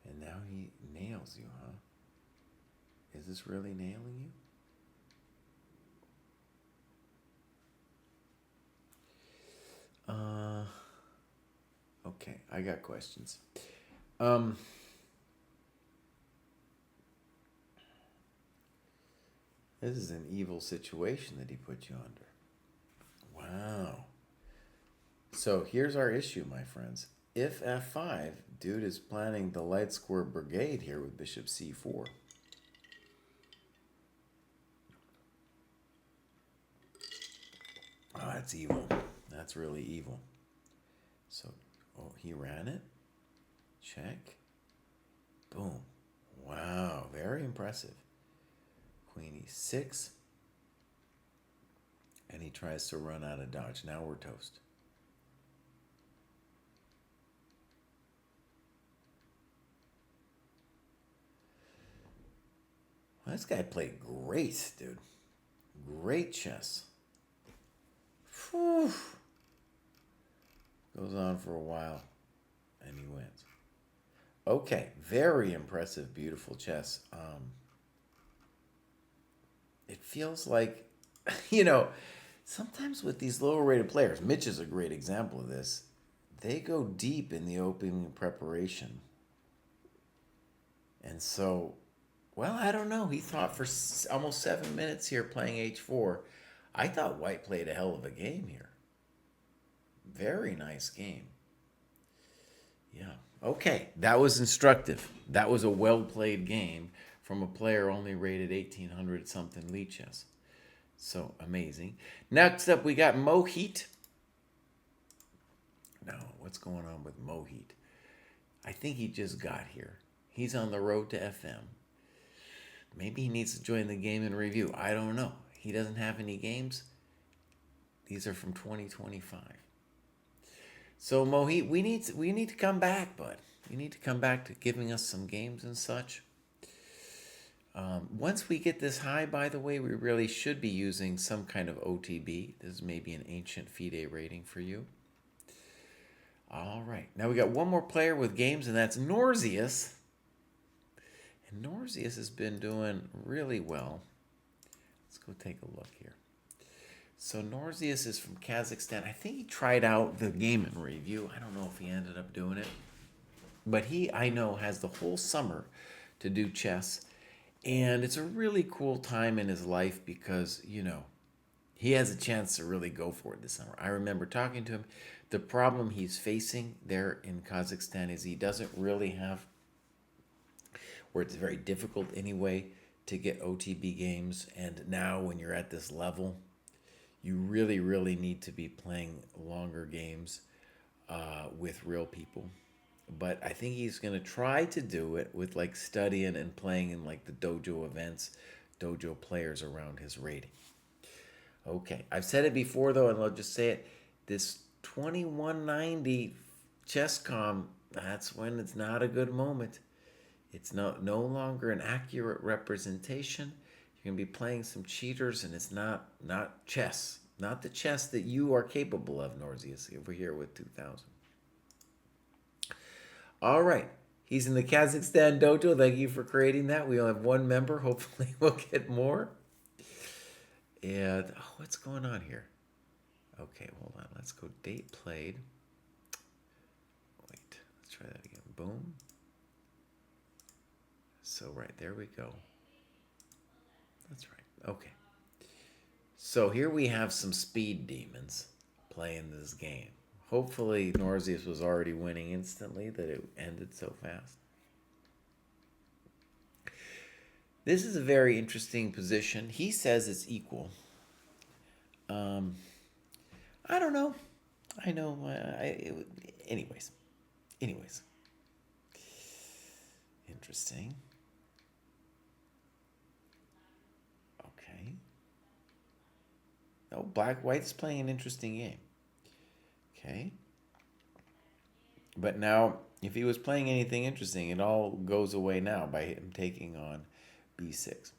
And now he nails you, huh? Is this really nailing you? Okay, I got questions. This is an evil situation that he put you under. Wow. So here's our issue, my friends. If f5, dude is planning the light square brigade here with bishop c4. Oh, that's evil. That's really evil. So, oh, he ran it. Check. Boom. Wow, very impressive. Queen e6. And he tries to run out of dodge. Now we're toast. Well, this guy played great, dude. Great chess. Whew. Goes on for a while, and he wins. Okay, very impressive, beautiful chess. It feels like, sometimes with these lower rated players, Mitch is a great example of this, they go deep in the opening preparation. And so, well, I don't know. He thought for almost 7 minutes here playing h4. I thought White played a hell of a game here. Very nice game. Yeah. Okay, that was instructive. That was a well-played game from a player only rated 1800 something lead chess. So amazing. Next up, we got Mohit. No, what's going on with Mohit? I think he just got here. He's on the road to FM. Maybe he needs to join the game and review. I don't know. He doesn't have any games. These are from 2025. So Mohit, we need to come back, bud. We need to come back to giving us some games and such. Once we get this high, by the way, we really should be using some kind of OTB. This is maybe an ancient FIDE rating for you. All right. Now we got one more player with games, and that's Norzius. And Norzius has been doing really well. Let's go take a look here. So Norzius is from Kazakhstan. I think he tried out the game in review. I don't know if he ended up doing it. But he, I know, has the whole summer to do chess. And it's a really cool time in his life because, he has a chance to really go for it this summer. I remember talking to him. The problem he's facing there in Kazakhstan is he doesn't really have, where it's very difficult anyway, to get OTB games. And now when you're at this level, you really, really need to be playing longer games with real people. But I think he's going to try to do it with like studying and playing in like the dojo events, dojo players around his rating. Okay, I've said it before though, and I'll just say it. This 2190 ChessCom, that's when it's not a good moment. It's no longer an accurate representation. You're going to be playing some cheaters, and it's not chess. Not the chess that you are capable of, Norzius, over here with 2000. All right. He's in the Kazakhstan dojo. Thank you for creating that. We only have one member. Hopefully we'll get more. And what's going on here? Okay, hold on. Let's go date played. try that again. Boom. So right, there we go. That's right. Okay. So here we have some speed demons playing this game. Hopefully Norzius was already winning instantly that it ended so fast. This is a very interesting position. He says it's equal. I don't know. I know. Anyways. Interesting. Okay. Oh, White's playing an interesting game. Okay. But now, if he was playing anything interesting, it all goes away now by him taking on b6.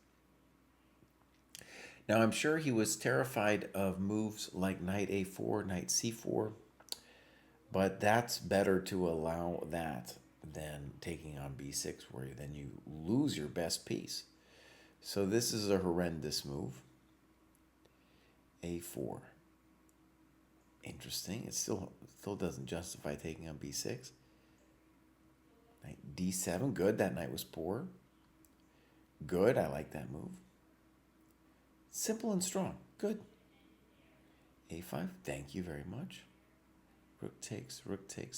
Now, I'm sure he was terrified of moves like knight a4, knight c4, but that's better to allow that than taking on b6, where then you lose your best piece. So this is a horrendous move. a4. Interesting. It still doesn't justify taking on b6. Knight d7. Good. That knight was poor. Good. I like that move. Simple and strong. Good. a5. Thank you very much. Rook takes,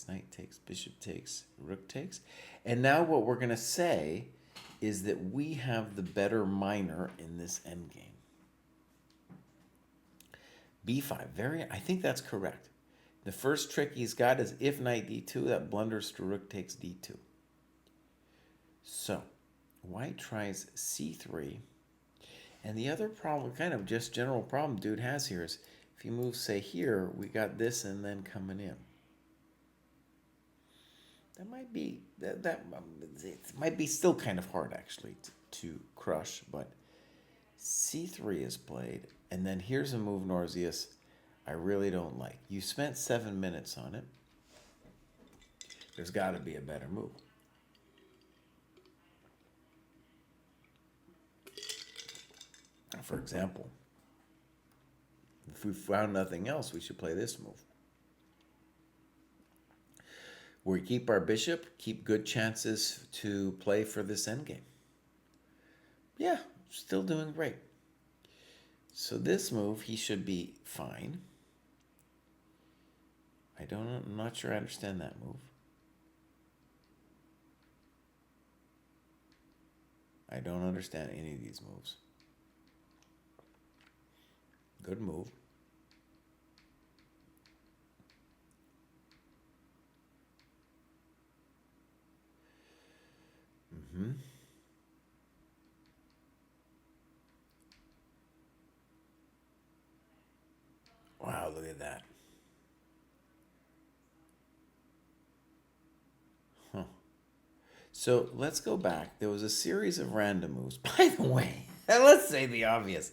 knight takes, bishop takes, rook takes. And now what we're going to say is that we have the better miner in this endgame. b5. I think that's correct. The first trick he's got is if knight d2, that blunders to rook takes d2. So, white tries c3. And the other problem, kind of just general problem dude has here is if he moves, say, here, we got this and then coming in. That might be, it might be still kind of hard, actually, to crush. But c3 is played. And then here's a move, Norzius, I really don't like. You spent 7 minutes on it. There's got to be a better move. For example, if we found nothing else, we should play this move. We keep our bishop, keep good chances to play for this endgame. Yeah, still doing great. So this move, he should be fine. I'm not sure I understand that move. I don't understand any of these moves. Good move. Wow, look at that. Huh. So let's go back. There was a series of random moves. By the way, let's say the obvious.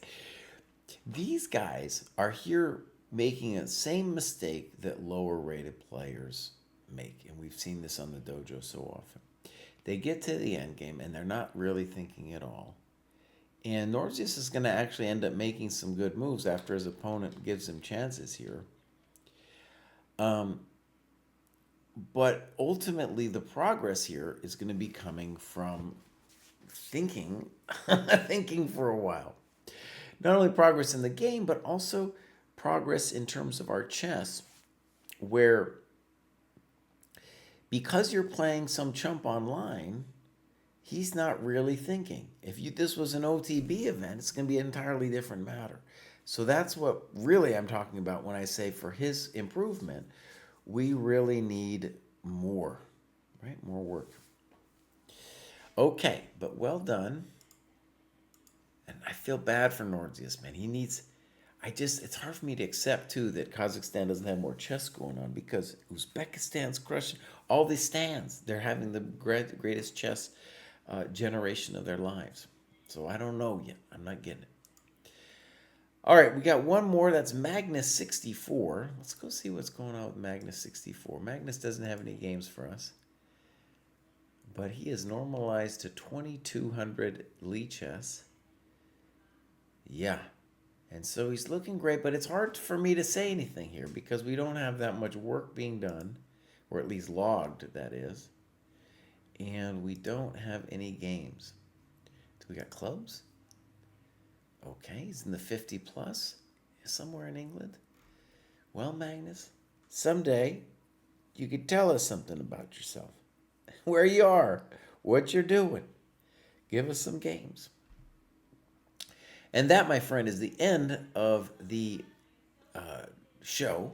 These guys are here making the same mistake that lower rated players make. And we've seen this on the dojo so often. They get to the end game and they're not really thinking at all. And Norzius is going to actually end up making some good moves after his opponent gives him chances here. But ultimately, the progress here is going to be coming from thinking, thinking for a while. Not only progress in the game, but also progress in terms of our chess, where because you're playing some chump online, he's not really thinking. If this was an OTB event, it's going to be an entirely different matter. So that's what really I'm talking about when I say for his improvement, we really need more, right? More work. Okay, but well done. And I feel bad for Norzius, man. He needs... it's hard for me to accept, too, that Kazakhstan doesn't have more chess going on because Uzbekistan's crushing all these stands. They're having the greatest chess generation of their lives. So I don't know yet. I'm not getting it. All right, we got one more. That's Magnus64. Let's go see what's going on with Magnus64. Magnus doesn't have any games for us. But he is normalized to 2200 Lee chess. Yeah. And so he's looking great, but it's hard for me to say anything here because we don't have that much work being done. or at least logged, that is. And we don't have any games. So we got clubs. Okay, he's in the 50 plus, somewhere in England. Well, Magnus, someday you could tell us something about yourself. Where you are, what you're doing. Give us some games. And that, my friend, is the end of the show